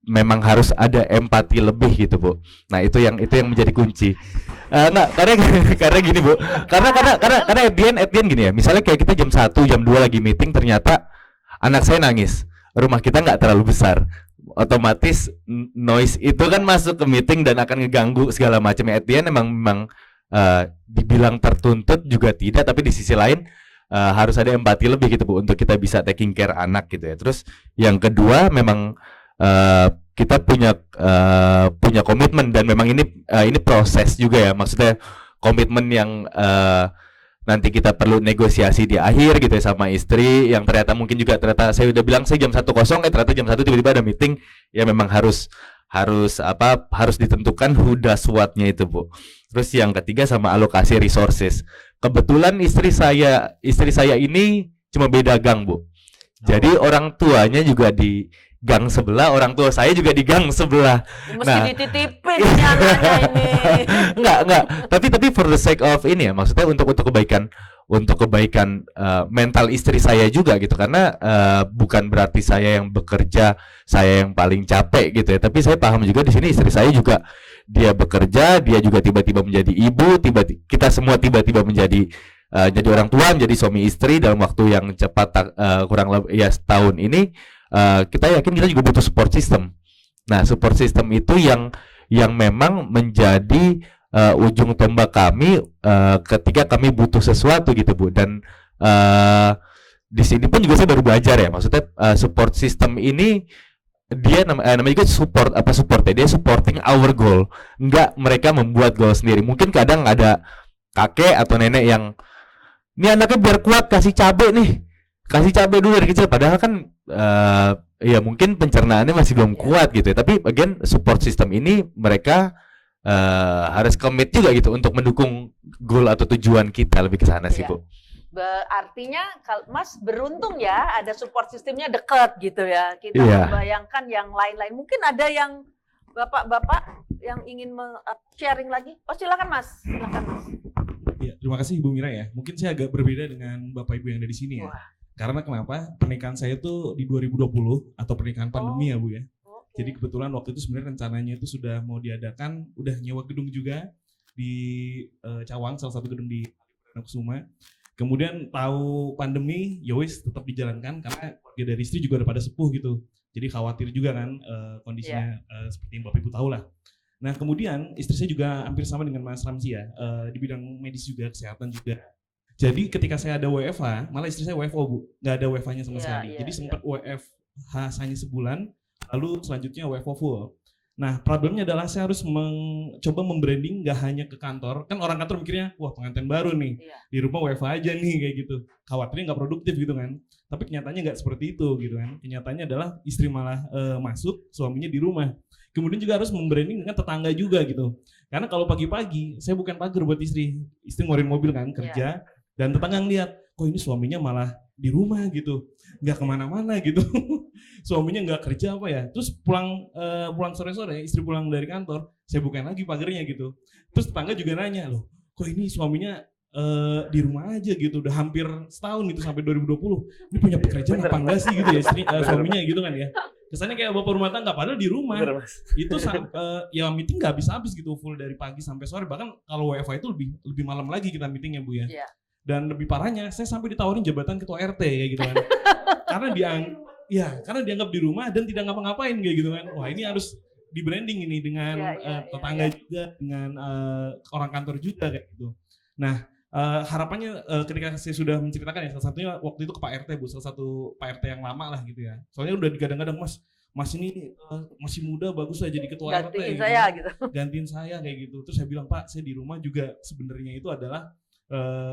memang harus ada empati lebih gitu Bu. Nah itu yang menjadi kunci. Karena gini Bu. Karena at the end gini ya. Misalnya kayak kita jam 1, jam 2 lagi meeting, ternyata anak saya nangis. Rumah kita nggak terlalu besar. Otomatis noise itu kan masuk ke meeting dan akan ngeganggu segala macam. At the end memang dibilang tertuntut juga tidak, tapi di sisi lain harus ada empati lebih gitu Bu untuk kita bisa taking care anak gitu ya. Terus yang kedua memang kita punya komitmen, dan memang ini proses juga ya, maksudnya komitmen yang nanti kita perlu negosiasi di akhir gitu ya sama istri, yang mungkin juga saya udah bilang saya jam 1 kosong, ternyata jam 1 tiba-tiba ada meeting, ya memang harus ditentukan who does what-nya itu, Bu. Terus yang ketiga sama alokasi resources. Kebetulan istri saya ini cuma beda gang, Bu. Jadi orang tuanya juga di gang sebelah, orang tua saya juga di gang sebelah. Mesti dititipin nih anaknya ini. Enggak. Tapi for the sake of ini ya, maksudnya untuk kebaikan mental istri saya juga gitu, karena bukan berarti saya yang bekerja saya yang paling capek gitu ya, tapi saya paham juga di sini istri saya juga dia bekerja, dia juga tiba-tiba menjadi ibu, kita semua tiba-tiba menjadi jadi orang tua, menjadi suami istri dalam waktu yang cepat, kurang lebih ya setahun ini. Kita yakin kita juga butuh support system. Nah, support system itu yang memang menjadi ujung tombak kami ketika kami butuh sesuatu gitu, Bu. Dan di sini pun juga saya baru belajar ya, maksudnya support system ini dia namanya juga support ya, dia supporting our goal. Enggak mereka membuat goal sendiri. Mungkin kadang ada kakek atau nenek yang ini anaknya biar kuat kasih cabai dulu dari kecil, padahal kan ya mungkin pencernaannya masih belum kuat gitu ya. Tapi again support system ini mereka harus commit juga gitu untuk mendukung goal atau tujuan kita, lebih ke sana sih, Bu. Artinya Mas beruntung ya ada support sistemnya dekat gitu ya. Kita membayangkan yang lain-lain. Mungkin ada yang bapak-bapak yang ingin sharing lagi. Oh silakan Mas. Ya, terima kasih Ibu Mira ya. Mungkin saya agak berbeda dengan Bapak Ibu yang ada di sini ya. Karena kenapa? Pernikahan saya tuh di 2020 atau pernikahan pandemi ya Bu ya. Jadi kebetulan waktu itu sebenarnya rencananya itu sudah mau diadakan, udah nyewa gedung juga di Cawang, salah satu gedung di Kusuma. Kemudian tahu pandemi, yowis tetap dijalankan karena keluarga dari istri juga udah pada sepuh gitu. Jadi khawatir juga kan kondisinya seperti yang Bapak Ibu tahu lah. Nah kemudian istri saya juga hampir sama dengan Mas Ramzi ya, di bidang medis juga, kesehatan juga. Jadi ketika saya ada WFH, malah istri saya WFO Bu, nggak ada WFH-nya sama sekali. Jadi sempat WFH hanya sebulan, lalu selanjutnya WFO full. Nah problemnya adalah saya harus mencoba membranding nggak hanya ke kantor, kan orang kantor mikirnya, wah pengantin baru nih, di rumah WFH aja nih kayak gitu. Khawatirnya nggak produktif gitu kan. Tapi kenyataannya nggak seperti itu gitu kan. Kenyataannya adalah istri malah masuk, suaminya di rumah. Kemudian juga harus membranding dengan tetangga juga gitu. Karena kalau pagi-pagi, saya bukan pagar buat istri ngeluarin mobil kan, kerja, dan tetangga ngeliat, kok ini suaminya malah di rumah gitu, nggak kemana-mana gitu. Suaminya nggak kerja apa ya. Terus pulang sore-sore, istri pulang dari kantor, saya bukain lagi pagarnya gitu. Terus tetangga juga nanya, loh kok ini suaminya di rumah aja gitu, udah hampir setahun gitu sampai 2020. Ini punya pekerjaan apa enggak sih gitu ya suaminya gitu kan ya. Kesannya kayak bapak rumah tangga padahal di rumah. Itu ya meeting nggak habis-habis gitu, full dari pagi sampai sore. Bahkan kalau WFH itu lebih malam lagi kita meetingnya Bu ya. Dan lebih parahnya saya sampai ditawarin jabatan ketua RT kayak gitu kan. Karena dianggap di rumah dan tidak ngapa-ngapain kayak gitu kan. Wah, ini harus di branding ini dengan tetangga juga, dengan orang kantor juga kayak gitu. Nah, harapannya ketika saya sudah menceritakan ya, salah satunya waktu itu ke Pak RT Bu, salah satu Pak RT yang lama lah gitu ya. Soalnya udah digadang-gadang, Mas ini masih muda, bagus lah jadi ketua RT. Gantiin saya gitu. Gantiin saya kayak gitu. Terus saya bilang, Pak, saya di rumah juga sebenarnya itu adalah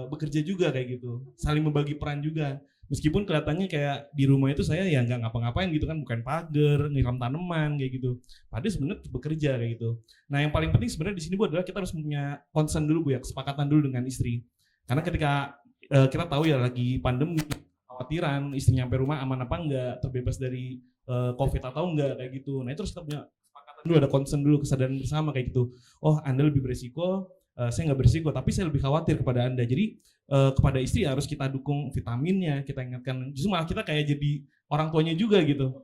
bekerja juga kayak gitu. Saling membagi peran juga. Meskipun kelihatannya kayak di rumah itu saya ya nggak ngapa-ngapain gitu kan, bukan pagar, nyiram tanaman kayak gitu. Padahal sebenarnya bekerja kayak gitu. Nah yang paling penting sebenarnya di sini Bu adalah kita harus punya concern dulu Bu ya, kesepakatan dulu dengan istri. Karena ketika kita tahu ya lagi pandemi, khawatiran istrinya sampai rumah aman apa enggak, terbebas dari COVID atau enggak kayak gitu. Nah itu harus kita punya kesepakatan dulu, ada concern dulu, kesadaran bersama kayak gitu. Oh Anda lebih beresiko, saya nggak beresiko, tapi saya lebih khawatir kepada Anda. Jadi kepada istri harus kita dukung vitaminnya, kita ingatkan. Justru malah kita kayak jadi orang tuanya juga gitu.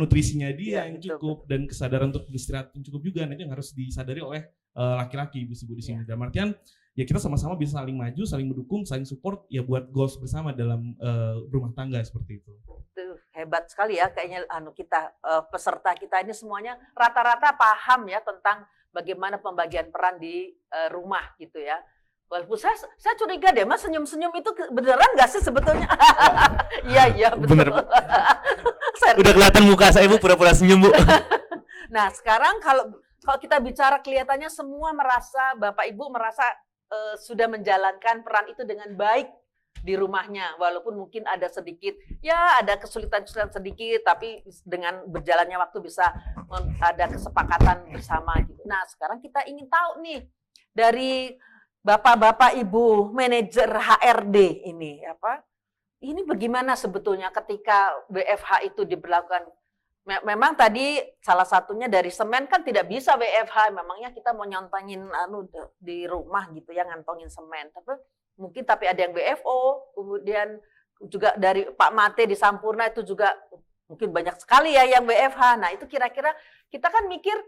Nutrisinya dia yang cukup dan kesadaran untuk beristirahat yang cukup juga. Nah, itu yang harus disadari oleh laki-laki ibu di sini. Dalam artian ya kita sama-sama bisa saling maju, saling mendukung, saling support ya buat goals bersama dalam rumah tangga seperti itu. Tuh, hebat sekali ya kayaknya kita peserta kita ini semuanya rata-rata paham ya tentang bagaimana pembagian peran di rumah gitu ya. Walaupun saya curiga deh Mas, senyum-senyum itu beneran nggak sih sebetulnya? Iya betul. Udah kelihatan muka saya Bu, pura-pura senyum Bu. Nah, sekarang kalau kita bicara kelihatannya semua merasa, Bapak Ibu merasa sudah menjalankan peran itu dengan baik di rumahnya, walaupun mungkin ada sedikit, ya ada kesulitan-kesulitan sedikit, tapi dengan berjalannya waktu bisa ada kesepakatan bersama gitu. Nah, sekarang kita ingin tahu nih dari Bapak-bapak Ibu manajer HRD ini ini bagaimana sebetulnya ketika WFH itu diberlakukan? Memang tadi salah satunya dari semen kan tidak bisa WFH, memangnya kita mau nyontongin di rumah gitu ya, ngantongin semen. Tapi ada yang WFO, kemudian juga dari Pak Mate di Sampurna itu juga mungkin banyak sekali ya yang WFH. Nah, itu kira-kira kita kan mikir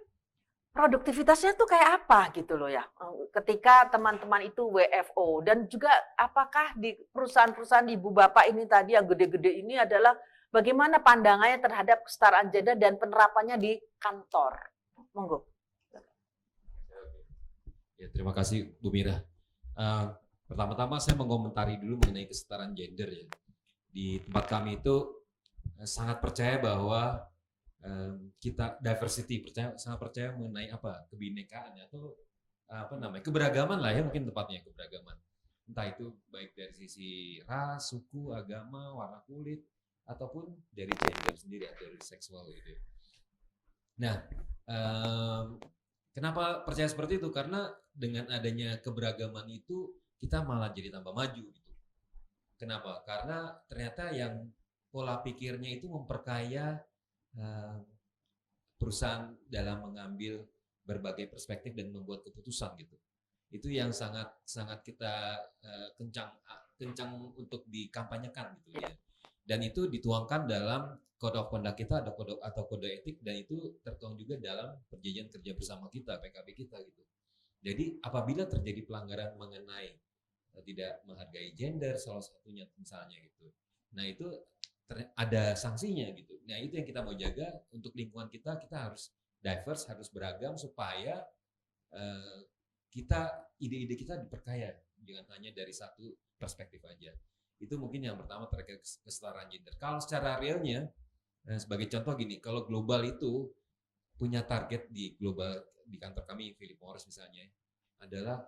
produktivitasnya tuh kayak apa gitu loh ya, ketika teman-teman itu WFO. Dan juga apakah di perusahaan-perusahaan ibu bapak ini tadi yang gede-gede ini adalah bagaimana pandangannya terhadap kesetaraan gender dan penerapannya di kantor. Monggo. Ya, terima kasih Bu Mira. Pertama-tama saya mengomentari dulu mengenai kesetaraan gender ya. Di tempat kami itu sangat percaya bahwa kita diversity, sangat percaya mengenai kebinekaan atau keberagaman lah ya, mungkin tepatnya keberagaman. Entah itu baik dari sisi ras, suku, agama, warna kulit, ataupun dari gender sendiri atau dari seksual gitu. Nah, kenapa percaya seperti itu? Karena dengan adanya keberagaman itu kita malah jadi tambah maju gitu. Kenapa? Karena ternyata yang pola pikirnya itu memperkaya perusahaan dalam mengambil berbagai perspektif dan membuat keputusan gitu. Itu yang sangat kita kencang untuk dikampanyekan gitu ya. Dan itu dituangkan dalam code of conduct kita, ada kode etik, dan itu tertuang juga dalam perjanjian kerja bersama kita, PKB kita gitu. Jadi apabila terjadi pelanggaran mengenai tidak menghargai gender salah satunya misalnya gitu. Nah, itu ada sanksinya gitu. Nah, itu yang kita mau jaga untuk lingkungan kita harus diverse, harus beragam supaya ide-ide kita diperkaya jangan hanya dari satu perspektif aja. Itu mungkin yang pertama terkait kesetaraan gender. Kalau secara realnya, sebagai contoh gini, kalau global itu punya target di kantor kami Philip Morris misalnya adalah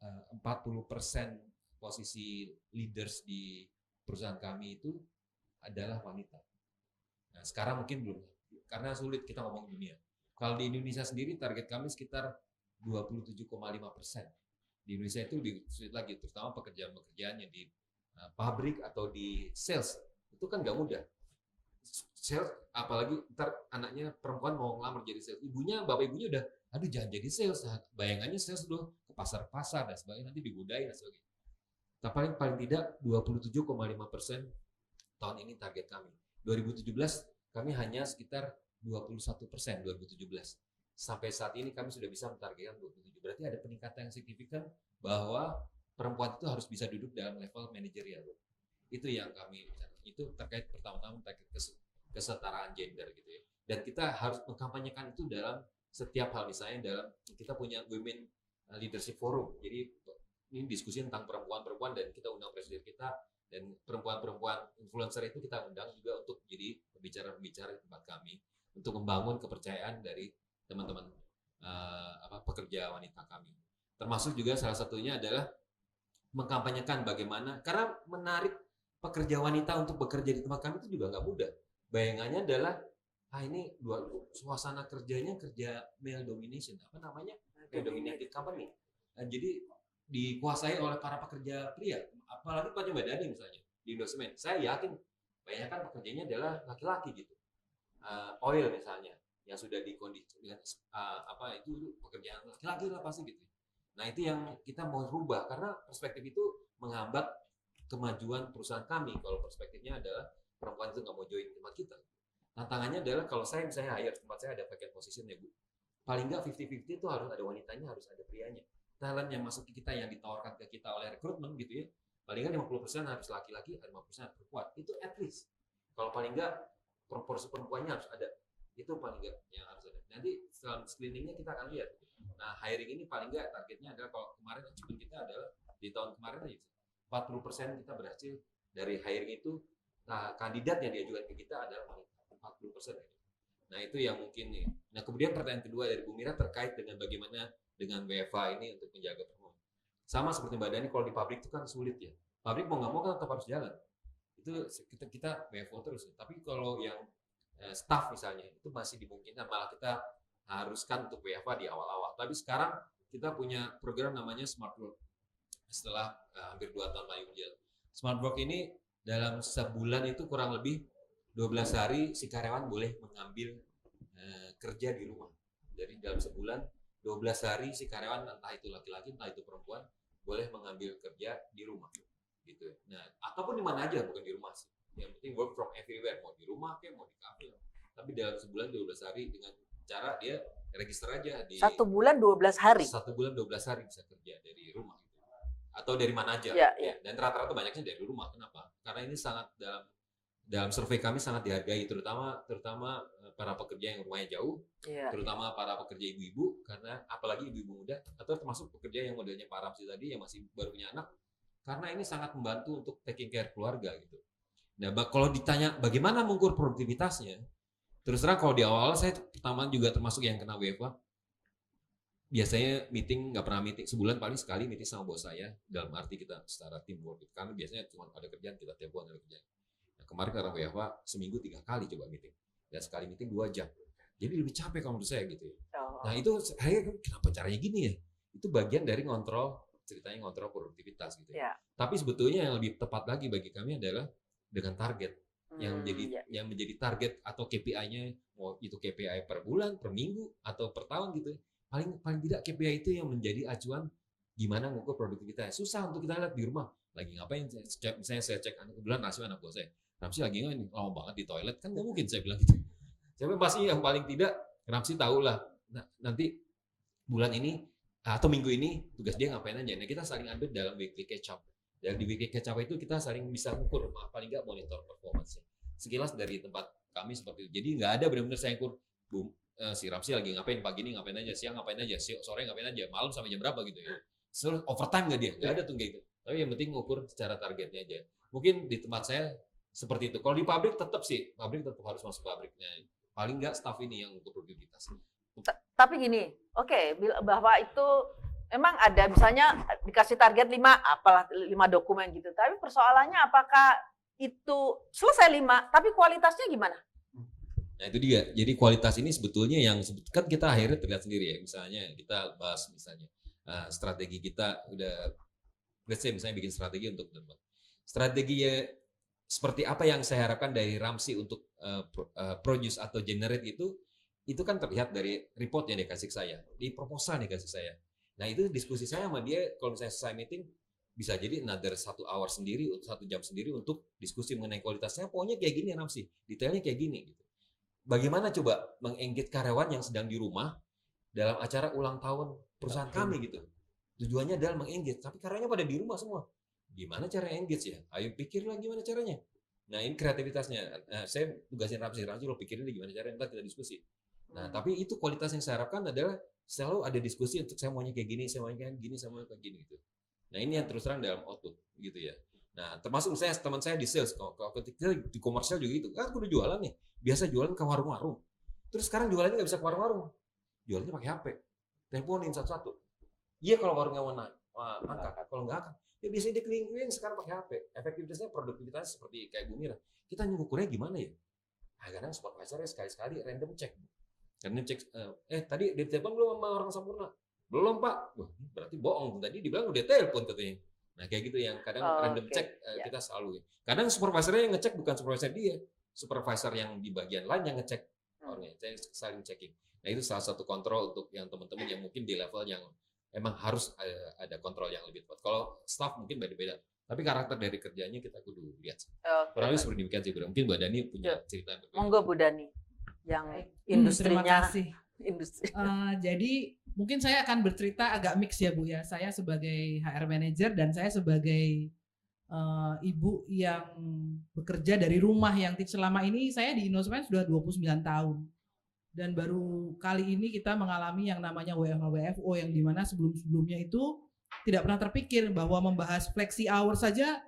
40% posisi leaders di perusahaan kami itu adalah wanita. Nah, sekarang mungkin belum, karena sulit kita ngomong dunia. Kalau di Indonesia sendiri target kami sekitar 27,5%. Di Indonesia itu lebih sulit lagi, terutama pekerjaan-pekerjaan yang di pabrik atau di sales. Itu kan nggak mudah. Sales, apalagi ntar anaknya perempuan mau ngelamar jadi sales. Bapak ibunya udah, aduh jangan jadi sales. Bayangannya sales udah ke pasar-pasar dan sebagainya, nanti digodain dan sebagainya. Tapi paling tidak 27,5% tahun ini target kami. 2017 kami hanya sekitar 21% 2017. Sampai saat ini kami sudah bisa mentargetkan 27. Berarti ada peningkatan yang signifikan bahwa perempuan itu harus bisa duduk dalam level manajerial. Itu yang kami bicara. Itu terkait pertama-tama terkait kesetaraan gender gitu ya. Dan kita harus mengkampanyekan itu dalam setiap hal, misalnya dalam kita punya Women Leadership Forum. Jadi ini diskusi tentang perempuan-perempuan dan kita undang presiden kita dan perempuan-perempuan influencer itu kita undang juga untuk jadi pembicara-pembicara di tempat kami untuk membangun kepercayaan dari teman-teman pekerja wanita kami. Termasuk juga salah satunya adalah mengkampanyekan bagaimana, karena menarik pekerja wanita untuk bekerja di tempat kami itu juga nggak mudah. Bayangannya adalah ini suasana kerjanya kerja male domination, male dominated company. Nah, jadi dikuasai oleh para pekerja pria, apalagi Pak Mbak misalnya di Indosemen. Saya yakin banyak kan pekerjanya adalah laki-laki gitu. Oil misalnya yang sudah dikondisi dengan itu pekerjaan laki-laki lah pasti gitu. Nah, itu yang kita mau rubah karena perspektif itu menghambat kemajuan perusahaan kami. Kalau perspektifnya adalah perempuan itu nggak mau join tempat kita. Tantangannya adalah kalau saya misalnya hire, tempat saya ada vacant position ya Bu, paling nggak 50-50 itu harus ada wanitanya, harus ada prianya. Talent yang masuk ke kita, yang ditawarkan ke kita oleh rekrutmen gitu ya, paling nggak 50% harus laki-laki, 50% perempuan. Itu at least. Kalau paling nggak proporsi perempuannya harus ada. Itu paling nggak yang harus ada. Nanti setelah screeningnya kita akan lihat. Nah, hiring ini paling nggak targetnya adalah, kalau kemarin achievement kita adalah di tahun kemarin aja 40% kita berhasil dari hiring itu. Nah, kandidat yang diajukan ke kita adalah wanita. itu yang mungkin nih. Nah kemudian pertanyaan kedua dari Bu Mira terkait dengan bagaimana dengan WFH ini untuk menjaga performa. Sama seperti Mbak Dani, kalau di pabrik itu kan sulit ya. Pabrik mau nggak mau kan tetap harus jalan. Itu kita WFO terus. Tapi kalau yang staff misalnya itu masih dimungkinkan, malah kita haruskan untuk WFH di awal-awal. Tapi sekarang kita punya program namanya Smart Work. Setelah hampir 2 tahun lalu berjalan. Smart Work ini dalam sebulan itu kurang lebih 12 hari si karyawan boleh mengambil kerja di rumah. Jadi dalam sebulan 12 hari si karyawan, entah itu laki-laki entah itu perempuan, boleh mengambil kerja di rumah gitu. Nah, ataupun di mana aja, bukan di rumah sih. Yang penting work from everywhere, mau di rumah kayak mau di kafe. Tapi dalam sebulan 12 hari dengan cara dia register aja di 1 bulan 12 hari. 1 bulan 12 hari bisa kerja dari rumah gitu. Atau dari mana aja. Ya. Dan rata-rata banyaknya dari rumah. Kenapa? Karena ini sangat dalam survei kami sangat dihargai, terutama para pekerja yang rumahnya jauh, terutama para pekerja ibu-ibu, karena apalagi ibu-ibu muda atau termasuk pekerja yang modelnya Pak Ramsi tadi yang masih baru punya anak, karena ini sangat membantu untuk taking care keluarga gitu. Nah, kalau ditanya bagaimana mengukur produktivitasnya, terus terang kalau di awal saya pertama juga termasuk yang kena WFH, biasanya meeting nggak pernah meeting, sebulan paling sekali meeting sama bos saya, dalam arti kita secara teamwork gitu. Karena biasanya cuma ada kerjaan kita telepon ada kerjaan. Nah, kemarin karena WFH seminggu 3 kali coba meeting, dan sekali meeting 2 jam, jadi lebih capek kalau menurut saya gitu ya. Nah itu saya kenapa caranya gini ya, itu bagian dari ngontrol, ceritanya ngontrol produktivitas gitu ya. Tapi sebetulnya yang lebih tepat lagi bagi kami adalah dengan target yang menjadi target atau KPI-nya, mau itu KPI per bulan, per minggu atau per tahun gitu. Paling tidak KPI itu yang menjadi acuan gimana mengukur produktivitas. Susah untuk kita lihat di rumah lagi ngapain. Misalnya saya cek kebetulan Ramsi anak buah saya, Ramsi lagi ngapain lama banget di toilet, kan nggak mungkin saya bilang gitu. Saya pasti yang paling tidak Ramsi tahu lah. Nah, nanti bulan ini atau minggu ini tugas dia ngapain aja. Nah kita saling update dalam weekly catch up. Dan di weekly catch up itu kita saling bisa ukur, paling nggak monitor performance. Sekilas dari tempat kami seperti itu. Jadi nggak ada benar-benar saya ukur, si Ramsi lagi ngapain, pagi ini ngapain aja, siang ngapain aja, sore ngapain aja, malam sampai jam berapa gitu ya. Terus overtime nggak dia? Nggak ada tuh kayak gitu. Tapi yang penting ukur secara targetnya aja. Mungkin di tempat saya seperti itu. Kalau di pabrik tetap sih, pabrik tetap harus masuk pabriknya. Paling nggak staff ini yang untuk produktivitas. Tapi gini, bahwa itu memang ada misalnya dikasih target 5 dokumen gitu. Tapi persoalannya apakah itu selesai 5, tapi kualitasnya gimana? Nah itu dia. Jadi kualitas ini sebetulnya yang kan kita akhirnya terlihat sendiri ya. Misalnya kita bahas misalnya strategi kita udah, let's say misalnya bikin strategi untuk strategi seperti apa yang saya harapkan dari Ramsi untuk produce atau generate itu kan terlihat dari report yang dia kasih ke saya, di proposal yang dia kasih saya. Nah itu diskusi saya sama dia, kalau misalnya selesai meeting, bisa jadi another 1 hour sendiri, 1 jam sendiri untuk diskusi mengenai kualitasnya, pokoknya kayak gini Ramsi, detailnya kayak gini. Gitu. Bagaimana coba meng-engage karyawan yang sedang di rumah dalam acara ulang tahun perusahaan kami gitu. Tujuannya adalah meng-engage, tapi karyawannya pada di rumah semua. Gimana cara engage ya? Ayo pikirlah gimana caranya. Nah ini kreativitasnya. Nah, saya tugasin Ramsi lo pikirin gimana caranya, ntar kita diskusi. Nah, tapi itu kualitas yang saya harapkan adalah selalu ada diskusi untuk saya maunya kayak gini, saya maunya kayak gini, saya maunya kayak gini gitu. Nah, ini yang terus terang dalam output gitu ya. Nah, termasuk saya teman saya di sales, kalau ketika di komersial juga gitu. Kan aku udah jualan nih, biasa jualan ke warung-warung. Terus sekarang jualannya nggak bisa ke warung-warung. Jualannya pakai HP. Teleponin satu-satu. Iya kalau warungnya mana angkat, kalau nggak angkat. Ya biasanya dia keliling-keliling sekarang pakai HP. Efektivitasnya, produktivitas seperti kayak Bu Mira. Kita ngukurnya gimana ya? Kadang supervisornya sekali-sekali random check. Karena cek, tadi di telepon belum sama orang Sampurna? Belum Pak. Wah, berarti bohong. Tadi dibilang udah telepon katanya. Nah kayak gitu yang kadang random check kita selalu. Kadang supervisornya yang ngecek bukan supervisor dia. Supervisor yang di bagian lain yang ngecek orangnya. Saya saling checking. Nah itu salah satu kontrol untuk yang teman-teman yang mungkin di level yang emang harus ada kontrol yang lebih tepat. Kalau staff mungkin beda-beda. Tapi karakter dari kerjanya kita kudu lihat. Kurang lebih seperti demikian sih. Mungkin Mbak Dani punya cerita. Monggo Bu Dani. Yang industrinya. Terima kasih. Industri. Jadi mungkin saya akan bercerita agak mix ya Bu ya. Saya sebagai HR manager dan saya sebagai ibu yang bekerja dari rumah yang selama ini saya di Innospan sudah 29 tahun. Dan baru kali ini kita mengalami yang namanya WFO yang dimana sebelum-sebelumnya itu tidak pernah terpikir bahwa membahas flexi hour saja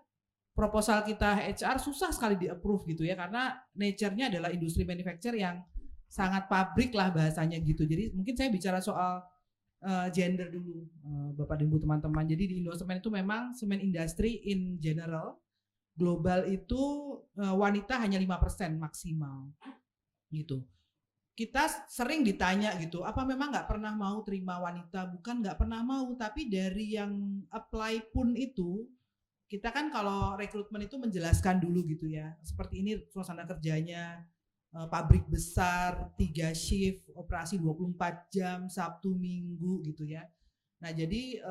proposal kita HR susah sekali di approve gitu ya, karena nature-nya adalah industri manufacture yang sangat pabrik lah bahasanya gitu. Jadi mungkin saya bicara soal gender dulu, Bapak dan Ibu teman-teman. Jadi di Indosemen itu memang semen industry in general global itu wanita hanya 5% maksimal gitu. Kita sering ditanya gitu, apa memang nggak pernah mau terima wanita? Bukan nggak pernah mau, tapi dari yang apply pun itu, kita kan kalau rekrutmen itu menjelaskan dulu gitu ya, seperti ini suasana kerjanya, pabrik besar, 3 shift, operasi 24 jam, Sabtu Minggu gitu ya. Nah jadi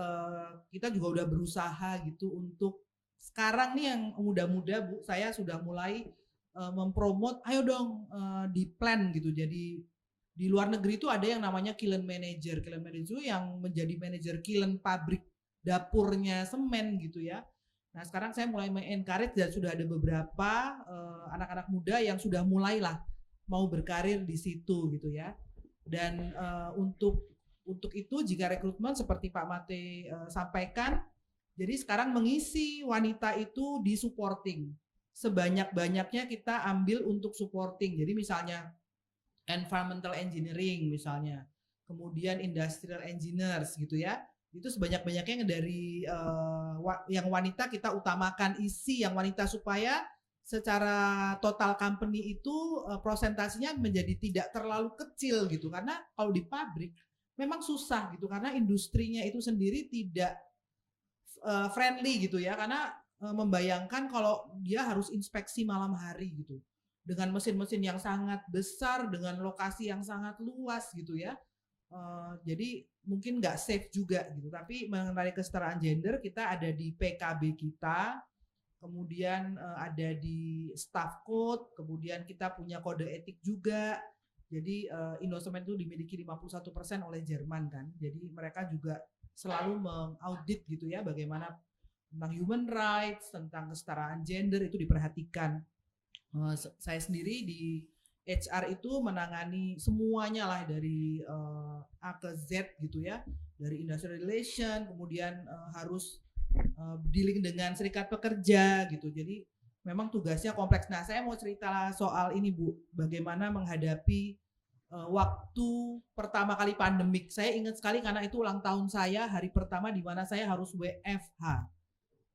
kita juga udah berusaha gitu untuk sekarang nih yang muda-muda Bu, saya sudah mulai mempromot, ayo dong di plan gitu. Jadi di luar negeri itu ada yang namanya kiln manager. Kiln manager yang menjadi manajer kiln pabrik dapurnya semen gitu ya. Nah sekarang saya mulai encourage dan sudah ada beberapa anak-anak muda yang sudah mulailah mau berkarir di situ gitu ya. Dan untuk itu jika rekrutmen seperti Pak Mate sampaikan, jadi sekarang mengisi wanita itu di supporting. Sebanyak-banyaknya kita ambil untuk supporting. Jadi misalnya environmental engineering misalnya, kemudian industrial engineers gitu ya. Itu sebanyak-banyaknya dari yang wanita kita utamakan isi yang wanita supaya secara total company itu prosentasinya menjadi tidak terlalu kecil gitu. Karena kalau di pabrik memang susah gitu karena industrinya itu sendiri tidak friendly gitu ya, karena membayangkan kalau dia harus inspeksi malam hari gitu dengan mesin-mesin yang sangat besar dengan lokasi yang sangat luas gitu ya. Jadi mungkin nggak safe juga gitu. Tapi mengenai kesetaraan gender kita ada di PKB kita, kemudian ada di staff code, kemudian kita punya kode etik juga. Jadi Indosemen itu dimiliki 51% oleh Jerman kan. Jadi mereka juga selalu mengaudit gitu ya bagaimana tentang human rights, tentang kesetaraan gender itu diperhatikan. Saya sendiri di HR itu menangani semuanya lah dari A ke Z gitu ya, dari industrial relation, kemudian harus dealing dengan serikat pekerja gitu. Jadi memang tugasnya kompleks. Nah saya mau cerita soal ini Bu, bagaimana menghadapi waktu pertama kali pandemik. Saya ingat sekali karena itu ulang tahun saya, hari pertama di mana saya harus WFH.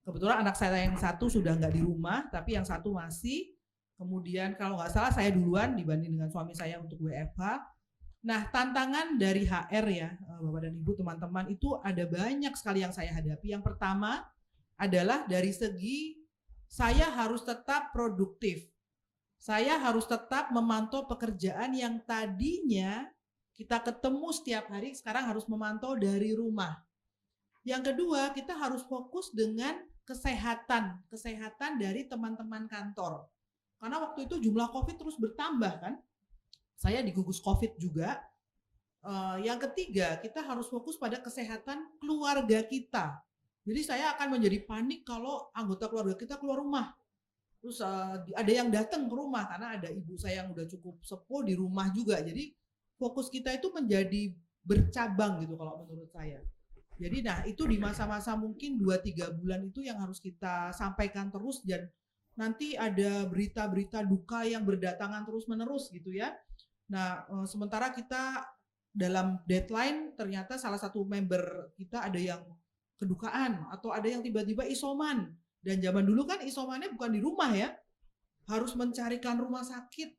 Kebetulan anak saya yang satu sudah nggak di rumah, tapi yang satu masih. Kemudian kalau nggak salah saya duluan dibanding dengan suami saya untuk WFH. Nah tantangan dari HR ya Bapak dan Ibu teman-teman itu ada banyak sekali yang saya hadapi. Yang pertama adalah dari segi saya harus tetap produktif. Saya harus tetap memantau pekerjaan yang tadinya kita ketemu setiap hari, sekarang harus memantau dari rumah. Yang kedua, kita harus fokus dengan kesehatan dari teman-teman kantor. Karena waktu itu jumlah COVID terus bertambah kan. Saya digugus COVID juga. Yang ketiga, kita harus fokus pada kesehatan keluarga kita. Jadi saya akan menjadi panik kalau anggota keluarga kita keluar rumah. Terus ada yang datang ke rumah karena ada ibu saya yang udah cukup sepuh di rumah juga. Jadi fokus kita itu menjadi bercabang gitu kalau menurut saya. Jadi nah itu di masa-masa mungkin 2-3 bulan itu yang harus kita sampaikan terus dan nanti ada berita-berita duka yang berdatangan terus-menerus gitu ya. Nah sementara kita dalam deadline ternyata salah satu member kita ada yang kedukaan atau ada yang tiba-tiba isoman. Dan zaman dulu kan isomannya bukan di rumah ya, harus mencarikan rumah sakit,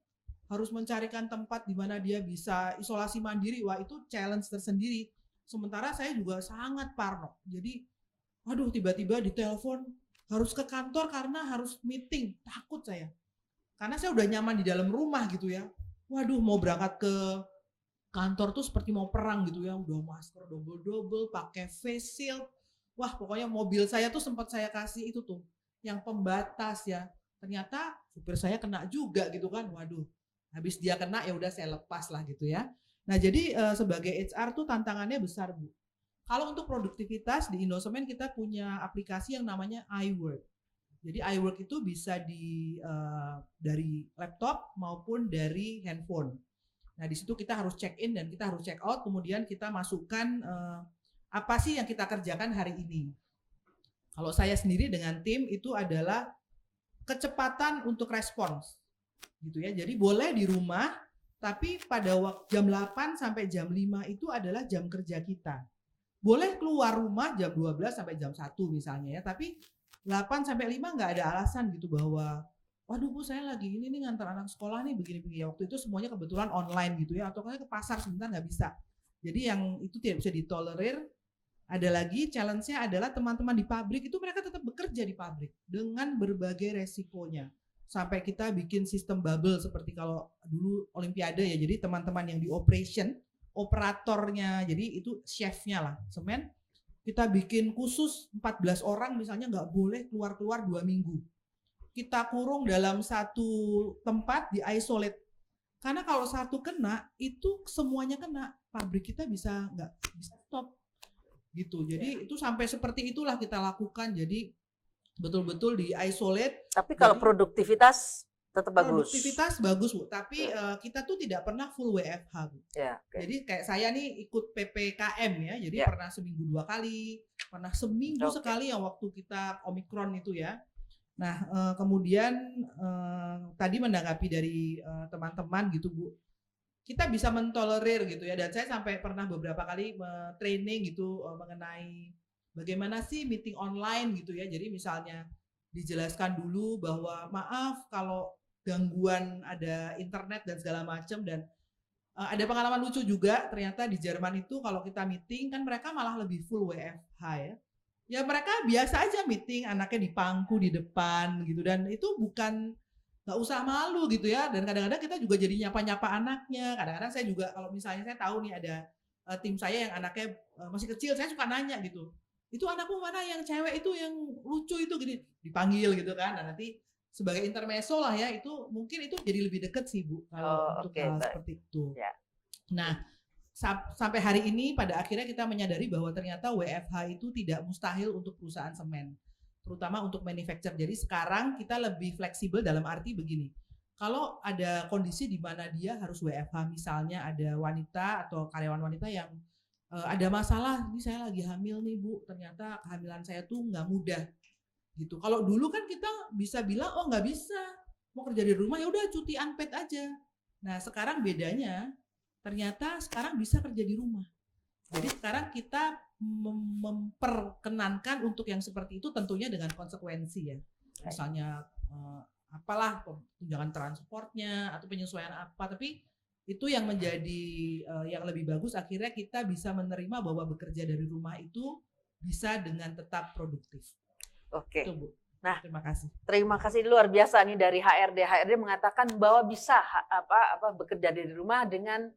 harus mencarikan tempat di mana dia bisa isolasi mandiri. Wah itu challenge tersendiri. Sementara saya juga sangat parno. Jadi, aduh tiba-tiba ditelepon harus ke kantor karena harus meeting. Takut saya. Karena saya udah nyaman di dalam rumah gitu ya. Waduh mau berangkat ke kantor tuh seperti mau perang gitu ya. Udah masker double-double, pakai face shield. Wah pokoknya mobil saya tuh sempat saya kasih itu tuh. Yang pembatas ya. Ternyata supir saya kena juga gitu kan. Waduh habis dia kena ya udah saya lepas lah gitu ya. Nah jadi sebagai HR tuh tantangannya besar Bu. Kalau untuk produktivitas di Indosemen kita punya aplikasi yang namanya iWork. Jadi iWork itu bisa dari laptop maupun dari handphone. Nah di situ kita harus check in dan kita harus check out. Kemudian kita masukkan apa sih yang kita kerjakan hari ini. Kalau saya sendiri dengan tim itu adalah kecepatan untuk respons, gitu ya. Jadi boleh di rumah Tapi pada jam 8 sampai jam 5 itu adalah jam kerja kita. Boleh keluar rumah jam 12 sampai jam 1 misalnya ya, tapi 8 sampai 5 nggak ada alasan gitu bahwa waduh Bu saya lagi ini nih ngantar anak sekolah nih begini-begini. Waktu itu semuanya kebetulan online gitu ya, atau kayak ke pasar sebentar nggak bisa. Jadi yang itu tidak bisa ditolerir. Ada lagi challenge-nya adalah teman-teman di pabrik itu mereka tetap bekerja di pabrik dengan berbagai resikonya. Sampai kita bikin sistem bubble seperti kalau dulu Olimpiade ya. Jadi teman-teman yang di operation, operatornya, jadi itu chefnya lah, semen. Kita bikin khusus 14 orang misalnya nggak boleh keluar-keluar 2 minggu. Kita kurung dalam satu tempat di isolate. Karena kalau satu kena, itu semuanya kena. Pabrik kita bisa nggak bisa stop gitu. Jadi itu sampai seperti itulah kita lakukan. Jadi betul-betul di isolate. Tapi kalau produktivitas tetap bagus. Produktivitas bagus Bu, tapi kita tuh tidak pernah full WFH Bu. Ya, okay. Jadi kayak saya nih ikut PPKM ya, jadi pernah seminggu 2 kali, pernah seminggu sekali yang waktu kita Omikron itu ya. Nah kemudian tadi menanggapi dari teman-teman gitu Bu, kita bisa mentolerir gitu ya, dan saya sampai pernah beberapa kali training gitu mengenai bagaimana sih meeting online gitu ya. Jadi misalnya dijelaskan dulu bahwa maaf kalau gangguan ada internet dan segala macam, dan ada pengalaman lucu juga ternyata di Jerman itu kalau kita meeting kan mereka malah lebih full WFH ya. Ya mereka biasa aja meeting, anaknya di pangku di depan gitu, dan itu bukan nggak usah malu gitu ya. Dan kadang-kadang kita juga jadi nyapa-nyapa anaknya. Kadang-kadang saya juga kalau misalnya saya tahu nih ada tim saya yang anaknya masih kecil, saya suka nanya gitu, itu anakmu mana yang cewek itu yang lucu itu gini, dipanggil gitu kan. Nah nanti sebagai intermezzo lah ya, itu mungkin itu jadi lebih deket sih Bu kalau untuk hal seperti itu. Nah sampai hari ini pada akhirnya kita menyadari bahwa ternyata WFH itu tidak mustahil untuk perusahaan semen, terutama untuk manufacture. Jadi sekarang kita lebih fleksibel dalam arti begini, kalau ada kondisi di mana dia harus WFH, misalnya ada wanita atau karyawan wanita yang ada masalah, ini saya lagi hamil nih Bu, ternyata kehamilan saya tuh nggak mudah gitu. Kalau dulu kan kita bisa bilang oh nggak bisa, mau kerja di rumah ya udah cuti unpaid aja. Nah sekarang bedanya ternyata sekarang bisa kerja di rumah. Jadi sekarang kita memperkenankan untuk yang seperti itu, tentunya dengan konsekuensi ya. Misalnya apalah tunjangan transportnya atau penyesuaian apa, tapi itu yang menjadi yang lebih bagus, akhirnya kita bisa menerima bahwa bekerja dari rumah itu bisa dengan tetap produktif. Oke. Itu, Bu. Nah, terima kasih. Terima kasih luar biasa nih dari HRD. HRD mengatakan bahwa bisa bekerja dari rumah dengan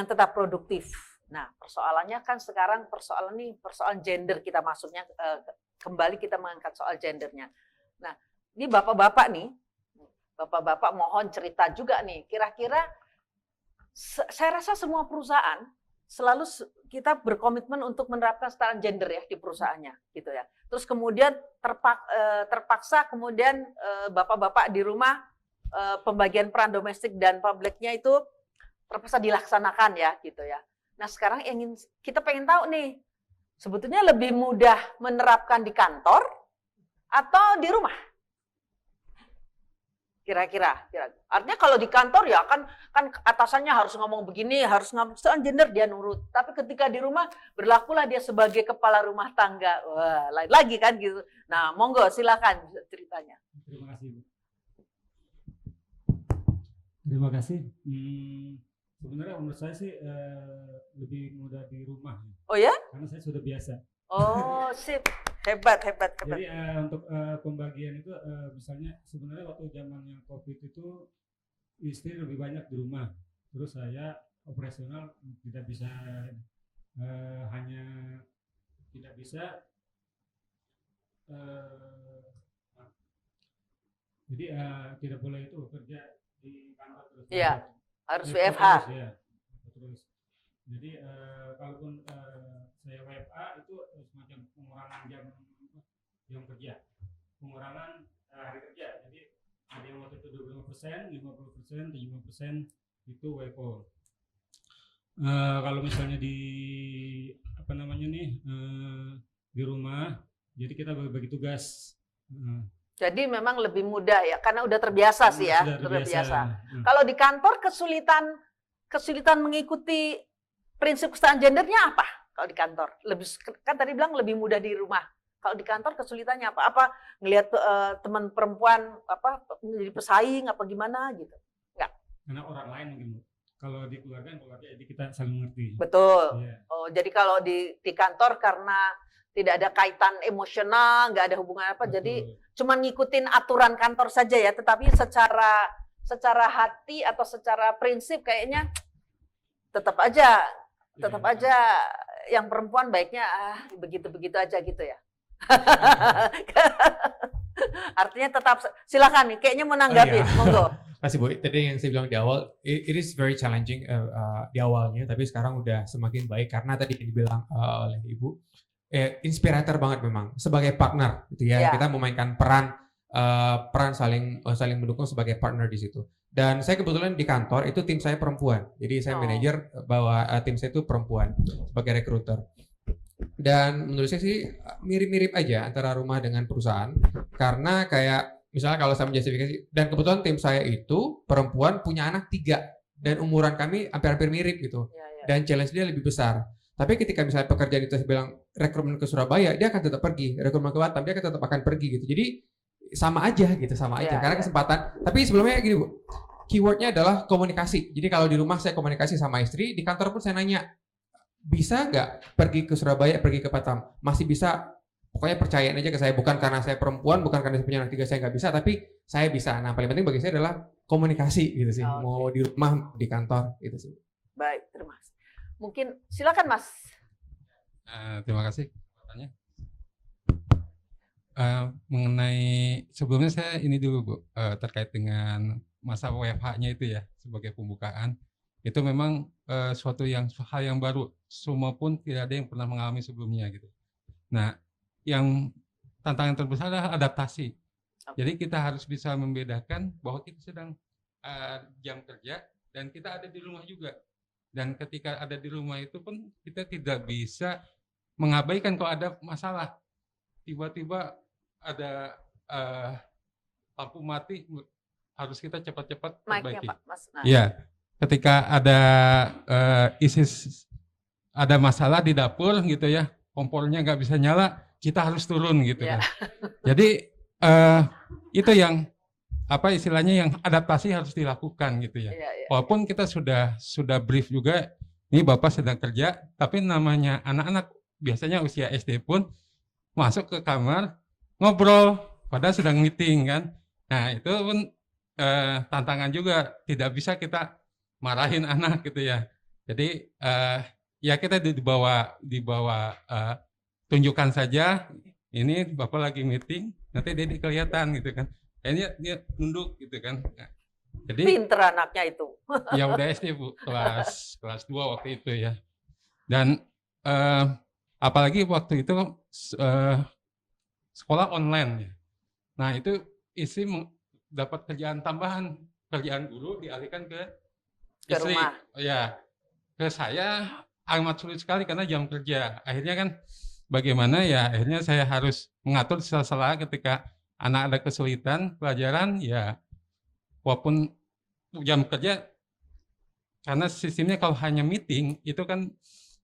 tetap produktif. Nah, persoalannya kan sekarang persoalan gender, kita maksudnya kembali kita mengangkat soal gendernya. Nah, ini bapak-bapak nih, bapak-bapak mohon cerita juga nih, kira-kira saya rasa semua perusahaan selalu kita berkomitmen untuk menerapkan setara gender ya di perusahaannya gitu ya. Terus kemudian terpaksa kemudian bapak-bapak di rumah pembagian peran domestik dan publiknya itu terpaksa dilaksanakan ya gitu ya. Nah sekarang kita pengen tahu nih, sebetulnya lebih mudah menerapkan di kantor atau di rumah? Kira-kira. Artinya kalau di kantor ya kan atasannya harus ngomong begini, harus ngomong soal gender dia nurut. Tapi ketika di rumah berlakulah dia sebagai kepala rumah tangga. Wah, lain lagi kan gitu. Nah, monggo silakan ceritanya. Terima kasih, Bu. Terima kasih. Sebenarnya menurut saya sih lebih mudah di rumah. Oh ya? Karena saya sudah biasa. Oh, sip. Hebat. Jadi untuk pembagian itu misalnya sebenarnya waktu zamannya COVID itu istri lebih banyak di rumah. Terus saya operasional tidak bisa jadi tidak boleh itu kerja di kantor terus. Iya, harus WFH. Terus. Jadi kalaupun saya WFA itu semacam pengurangan jam kerja, pengurangan hari kerja. Jadi ada yang waktu itu 25%, 50%, 75% itu WFO. Kalau misalnya di di rumah, jadi kita bagi tugas. Jadi memang lebih mudah ya, karena udah terbiasa sih ya, Sudah udah terbiasa. terbiasa. Kalau di kantor kesulitan mengikuti prinsip kesetaraan gendernya apa? Kalau di kantor, kan tadi bilang lebih mudah di rumah. Kalau di kantor kesulitannya apa? Apa ngelihat teman perempuan apa menjadi pesaing apa gimana gitu? Enggak. Karena orang lain mungkin, Bu. Kalau di keluarga jadi kita saling mengerti. Betul. Iya. Oh, jadi kalau di kantor karena tidak ada kaitan emosional, nggak ada hubungan apa, jadi cuma ngikutin aturan kantor saja ya. Tetapi secara hati atau secara prinsip kayaknya tetap aja yang perempuan baiknya begitu-begitu aja gitu ya. Artinya tetap silakan nih, kayaknya mau nanggapin, monggo. Kasih Bu, tadi yang saya bilang di awal, it is very challenging di awalnya, tapi sekarang udah semakin baik karena tadi dibilang oleh Ibu, inspirator banget memang sebagai partner, gitu ya. Kita memainkan peran saling mendukung sebagai partner di situ. Dan saya kebetulan di kantor itu tim saya perempuan, jadi saya manajer bahwa tim saya itu perempuan sebagai recruiter. Dan menurut saya sih mirip-mirip aja antara rumah dengan perusahaan, karena kayak misalnya kalau saya menjustifikasi, dan kebetulan tim saya itu perempuan punya anak 3 dan umuran kami hampir-hampir mirip gitu, dan challenge dia lebih besar. Tapi ketika misalnya pekerjaan itu saya bilang rekrutmen ke Surabaya, dia akan tetap pergi, rekrutmen ke Batam dia akan tetap akan pergi gitu. Jadi sama aja gitu, karena kesempatan. Tapi sebelumnya gini Bu, keywordnya adalah komunikasi. Jadi kalau di rumah saya komunikasi sama istri, di kantor pun saya nanya, bisa nggak pergi ke Surabaya, pergi ke Batam? Masih bisa. Pokoknya percayain aja ke saya, bukan karena saya perempuan, bukan karena saya punya anak 3 saya nggak bisa, tapi saya bisa. Nah paling penting bagi saya adalah komunikasi gitu sih, mau di rumah, di kantor gitu sih. Baik, terima kasih. Mungkin silakan Mas. Terima kasih pertanyaannya. Mengenai sebelumnya saya ini dulu Bu, terkait dengan masa WFH-nya itu ya sebagai pembukaan, itu memang suatu hal yang baru, semua pun tidak ada yang pernah mengalami sebelumnya gitu. Nah, yang tantangan terbesar adalah adaptasi. Jadi kita harus bisa membedakan bahwa kita sedang jam kerja dan kita ada di rumah juga. Dan ketika ada di rumah itu pun kita tidak bisa mengabaikan kalau ada masalah. Tiba-tiba ada lampu mati, harus kita cepat-cepat perbaiki. Pak, Mas. Iya, ketika ada ada masalah di dapur gitu ya, kompornya nggak bisa nyala, kita harus turun gitu kan. Jadi itu yang apa istilahnya yang adaptasi harus dilakukan gitu ya. Walaupun kita sudah brief juga, ini Bapak sedang kerja, tapi namanya anak-anak biasanya usia SD pun masuk ke kamar ngobrol, padahal sedang meeting kan. Nah itu pun tantangan juga, tidak bisa kita marahin anak gitu ya. Jadi ya kita dibawa tunjukkan saja, ini Bapak lagi meeting, nanti dia kelihatan gitu kan. Kayaknya dia nunduk gitu kan. Nah, jadi pinter anaknya itu. Ya udah SD Bu, kelas 2 waktu itu ya. Dan apalagi waktu itu sekolah online ya. Nah itu isi dapat kerjaan tambahan, kerjaan guru dialihkan ke istri. Rumah. Ya, ke saya amat sulit sekali karena jam kerja. Akhirnya kan bagaimana ya, akhirnya saya harus mengatur sela-sela ketika anak ada kesulitan pelajaran ya, walaupun jam kerja, karena sistemnya kalau hanya meeting itu kan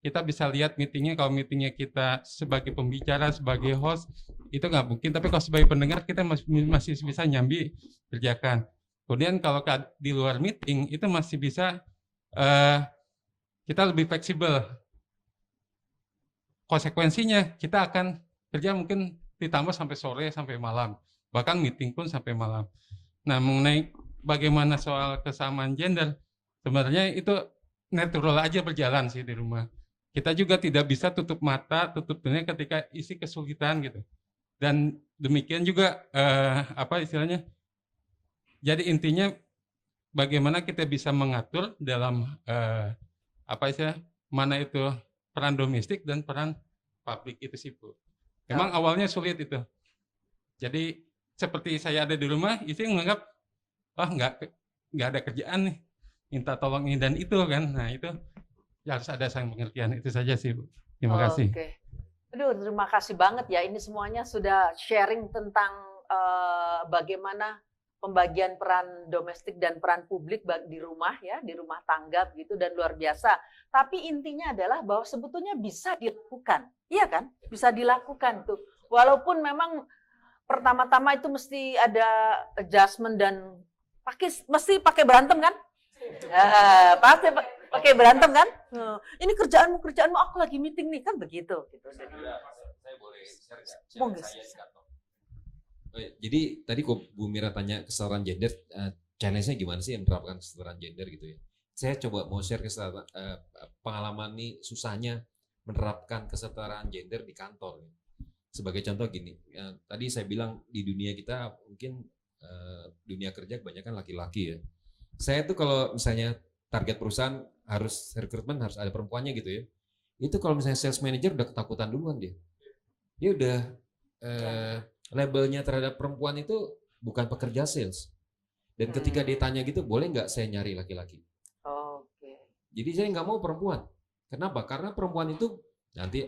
kita bisa lihat meetingnya, kalau meetingnya kita sebagai pembicara, sebagai host itu nggak mungkin, tapi kalau sebagai pendengar kita masih bisa nyambi kerjakan. Kemudian kalau di luar meeting itu masih bisa kita lebih fleksibel. Konsekuensinya kita akan kerja mungkin ditambah sampai sore, sampai malam, bahkan meeting pun sampai malam. Nah mengenai bagaimana soal kesamaan gender, sebenarnya itu natural aja berjalan sih di rumah. Kita juga tidak bisa tutup mata, tutup telinga ketika isi kesulitan gitu. Dan demikian juga apa istilahnya, jadi intinya bagaimana kita bisa mengatur dalam apa istilah, mana itu peran domestik dan peran publik itu sih Bu. Memang awalnya sulit itu. Jadi seperti saya ada di rumah, istri menganggap, wah nggak ada kerjaan nih, minta tolong ini dan itu kan. Nah itu ya harus ada saling pengertian, itu saja sih Bu. Terima kasih. Aduh, terima kasih banget ya. Ini semuanya sudah sharing tentang bagaimana pembagian peran domestik dan peran publik di rumah ya, di rumah tangga gitu, dan luar biasa. Tapi intinya adalah bahwa sebetulnya bisa dilakukan, iya kan? Bisa dilakukan tuh. Walaupun memang pertama-tama itu mesti ada adjustment dan mesti pakai berantem kan? Pasti pakai berantem kan? Ini kerjaanmu, aku lagi meeting nih kan begitu. Gitu. Saya boleh share nggak? Monggo. Saya di kantor. Jadi tadi kok Bu Mira tanya kesetaraan gender, challenge-nya gimana sih menerapkan kesetaraan gender gitu ya? Saya coba mau share pengalaman nih susahnya menerapkan kesetaraan gender di kantor. Sebagai contoh gini, tadi saya bilang di dunia kita mungkin dunia kerja kebanyakan laki-laki ya. Saya tuh kalau misalnya target perusahaan harus rekrutmen harus ada perempuannya gitu ya. Itu kalau misalnya sales manager udah ketakutan duluan dia. Dia udah labelnya terhadap perempuan itu bukan pekerja sales. Dan ketika ditanya gitu, boleh nggak saya nyari laki-laki? Oke. Jadi saya nggak mau perempuan. Kenapa? Karena perempuan itu nanti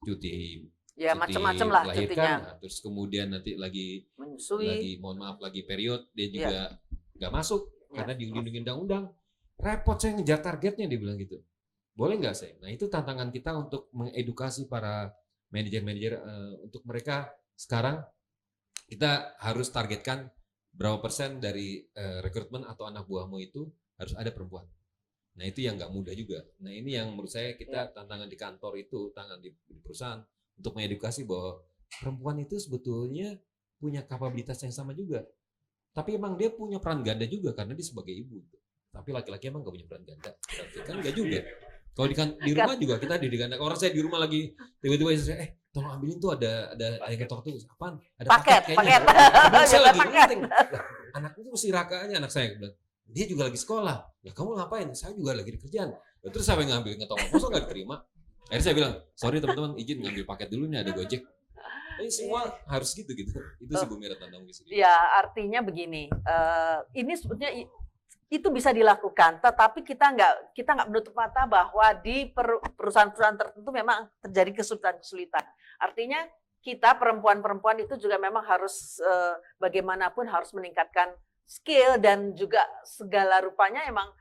cuti. Ya macam-macam lah cutinya. Nah, terus kemudian nanti lagi menyusui, mohon maaf lagi period, dia juga nggak masuk karena dilindungi undang-undang. Repot saya ngejar targetnya, dia bilang gitu. Boleh nggak saya? Nah itu tantangan kita untuk mengedukasi para manajer-manajer untuk mereka sekarang kita harus targetkan berapa persen dari rekrutmen atau anak buahmu itu harus ada perempuan. Nah itu yang nggak mudah juga. Nah ini yang menurut saya kita tantangan di kantor itu, tantangan di perusahaan untuk mengedukasi bahwa perempuan itu sebetulnya punya kapabilitas yang sama juga. Tapi emang dia punya peran ganda juga karena dia sebagai ibu. Tapi laki-laki emang nggak punya peran ganda. Kan nggak juga. Kalau di rumah juga kita diganda. Orang saya di rumah lagi tiba-tiba saya tolong ambilin tuh ada yang ketok tuh apaan? Ada paket kayaknya. Saya lagi meeting. Anak itu mesti rakanya anak saya bilang. Dia juga lagi sekolah. Ya kamu ngapain? Saya juga lagi di kerjaan. Terus saya ngambil ngetok. Masa nggak diterima? Akhirnya saya bilang, sorry teman-teman, izin ngambil paket dulu nih, ada Gojek. Ini semua harus gitu. Itu sih Bu Mira tantangan gitu. Ya artinya begini, ini sebetulnya itu bisa dilakukan, tetapi kita nggak menutup mata bahwa di perusahaan-perusahaan tertentu memang terjadi kesulitan. Artinya kita perempuan-perempuan itu juga memang harus bagaimanapun harus meningkatkan skill dan juga segala rupanya emang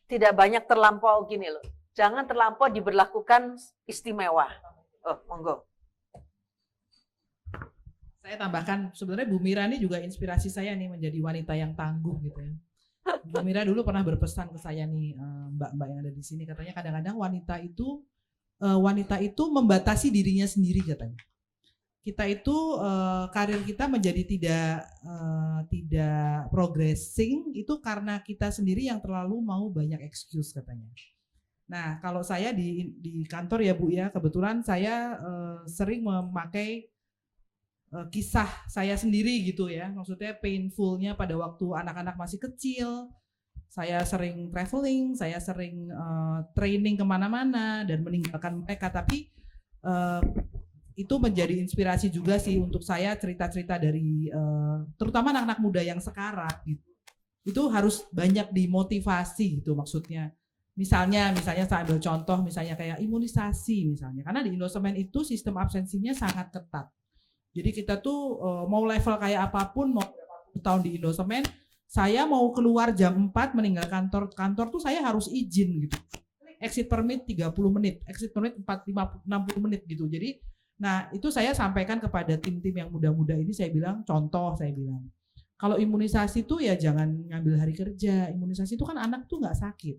tidak banyak terlampau gini loh. Jangan terlampau diberlakukan istimewa. Oh, monggo. Saya tambahkan, sebenarnya Bu Mira ini juga inspirasi saya nih menjadi wanita yang tangguh gitu ya. Bu Mira dulu pernah berpesan ke saya nih, mbak-mbak yang ada di sini, katanya kadang-kadang wanita itu membatasi dirinya sendiri katanya. Kita itu karir kita menjadi tidak progressing itu karena kita sendiri yang terlalu mau banyak excuse katanya. Nah, kalau saya di kantor ya Bu ya, kebetulan saya sering memakai kisah saya sendiri gitu ya. Maksudnya painfulnya pada waktu anak-anak masih kecil. Saya sering traveling, saya sering training kemana-mana dan meninggalkan mereka. Tapi itu menjadi inspirasi juga sih untuk saya cerita-cerita dari terutama anak-anak muda yang sekarang gitu. Itu harus banyak dimotivasi gitu maksudnya. Misalnya saya ambil contoh misalnya kayak imunisasi misalnya. Karena di Indosemen itu sistem absensinya sangat ketat. Jadi kita tuh mau level kayak apapun, mau berapa tahun di Indosemen, saya mau keluar jam 4 meninggal kantor tuh saya harus izin gitu. Exit permit 30 menit, exit permit 60 menit gitu. Jadi nah itu saya sampaikan kepada tim-tim yang muda-muda ini, saya bilang kalau imunisasi tuh ya jangan ngambil hari kerja. Imunisasi itu kan anak tuh nggak sakit.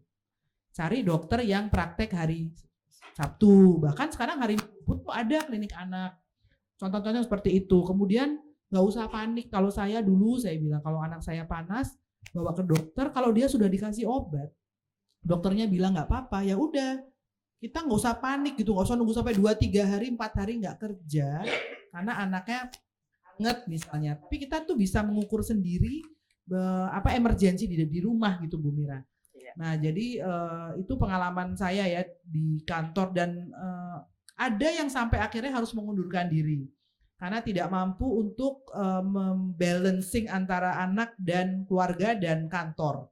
Cari dokter yang praktek hari Sabtu, bahkan sekarang hari Minggu tuh ada klinik anak. Contoh-contohnya seperti itu. Kemudian nggak usah panik. Kalau saya dulu saya bilang kalau anak saya panas bawa ke dokter, kalau dia sudah dikasih obat, dokternya bilang nggak apa-apa, ya udah kita nggak usah panik gitu, nggak usah nunggu sampai 2-3 hari 4 hari nggak kerja karena anaknya hangat misalnya. Tapi kita tuh bisa mengukur sendiri emergensi di rumah gitu Bu Mira. Nah jadi itu pengalaman saya ya di kantor dan ada yang sampai akhirnya harus mengundurkan diri karena tidak mampu untuk membalancing antara anak dan keluarga dan kantor.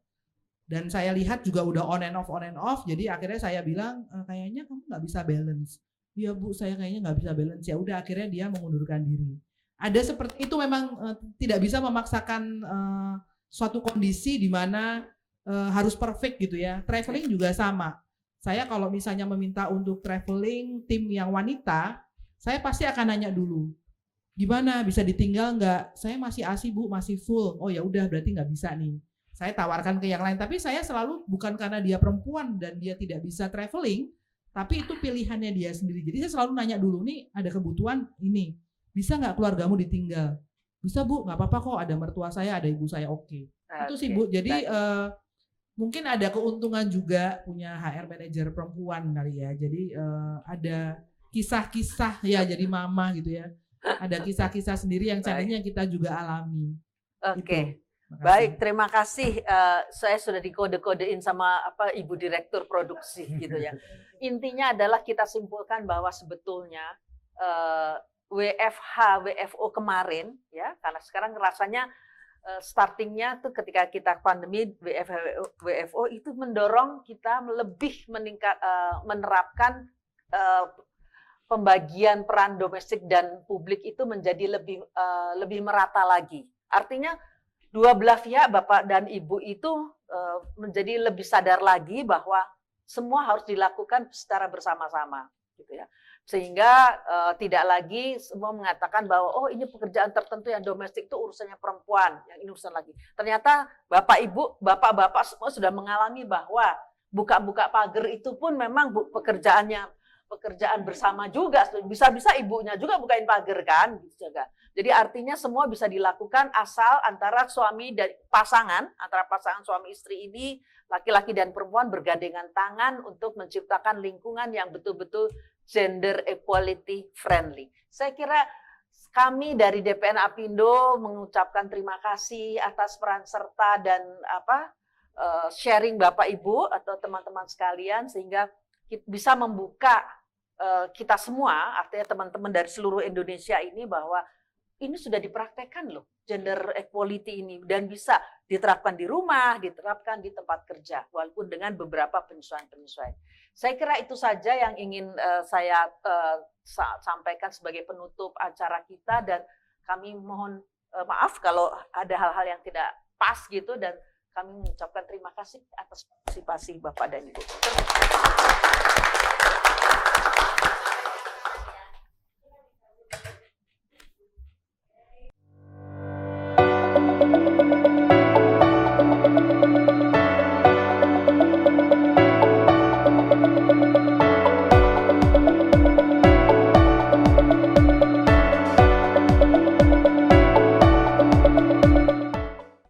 Dan saya lihat juga udah on and off. Jadi akhirnya saya bilang kayaknya kamu nggak bisa balance. Iya Bu, saya kayaknya nggak bisa balance. Ya udah akhirnya dia mengundurkan diri. Ada seperti itu memang tidak bisa memaksakan suatu kondisi di mana harus perfect gitu ya. Traveling juga sama. Saya kalau misalnya meminta untuk traveling tim yang wanita, saya pasti akan nanya dulu. Gimana, bisa ditinggal nggak? Saya masih ASI Bu, masih full. Oh ya udah, berarti nggak bisa nih. Saya tawarkan ke yang lain, tapi saya selalu bukan karena dia perempuan dan dia tidak bisa traveling, tapi itu pilihannya dia sendiri. Jadi saya selalu nanya dulu, nih ada kebutuhan ini, bisa nggak keluargamu ditinggal? Bisa Bu, nggak apa-apa kok, ada mertua saya, ada ibu saya, oke. Itu sih Bu, jadi mungkin ada keuntungan juga punya HR manager perempuan kali ya. Jadi ada kisah-kisah ya jadi mama gitu ya. Ada kisah-kisah sendiri yang challenge-nya kita juga alami. Oke. Baik, terima kasih. Saya sudah dikode-kodein sama Ibu Direktur Produksi gitu ya. Intinya adalah kita simpulkan bahwa sebetulnya WFH, WFO kemarin ya, karena sekarang rasanya startingnya tuh ketika kita pandemi WFO itu mendorong kita lebih menerapkan pembagian peran domestik dan publik itu menjadi lebih merata lagi. Artinya dua belah pihak Bapak dan Ibu itu menjadi lebih sadar lagi bahwa semua harus dilakukan secara bersama-sama gitu ya. Sehingga tidak lagi semua mengatakan bahwa oh ini pekerjaan tertentu yang domestik itu urusannya perempuan, yang ini urusan lagi. Ternyata Bapak Ibu, Bapak-bapak semua sudah mengalami bahwa buka-buka pagar itu pun memang pekerjaan bersama juga. Bisa-bisa ibunya juga bukain pagar kan gitu juga. Jadi artinya semua bisa dilakukan asal antara suami dan antara pasangan suami istri ini, laki-laki dan perempuan bergandengan tangan untuk menciptakan lingkungan yang betul-betul gender equality friendly. Saya kira kami dari DPN Apindo mengucapkan terima kasih atas peran serta dan sharing Bapak Ibu atau teman-teman sekalian sehingga bisa membuka kita semua, artinya teman-teman dari seluruh Indonesia ini bahwa ini sudah dipraktekkan loh gender equality ini dan bisa diterapkan di rumah, diterapkan di tempat kerja walaupun dengan beberapa penyesuaian-penyesuaian. Saya kira itu saja yang ingin saya sampaikan sebagai penutup acara kita dan kami mohon maaf kalau ada hal-hal yang tidak pas gitu dan kami mengucapkan terima kasih atas partisipasi Bapak dan Ibu.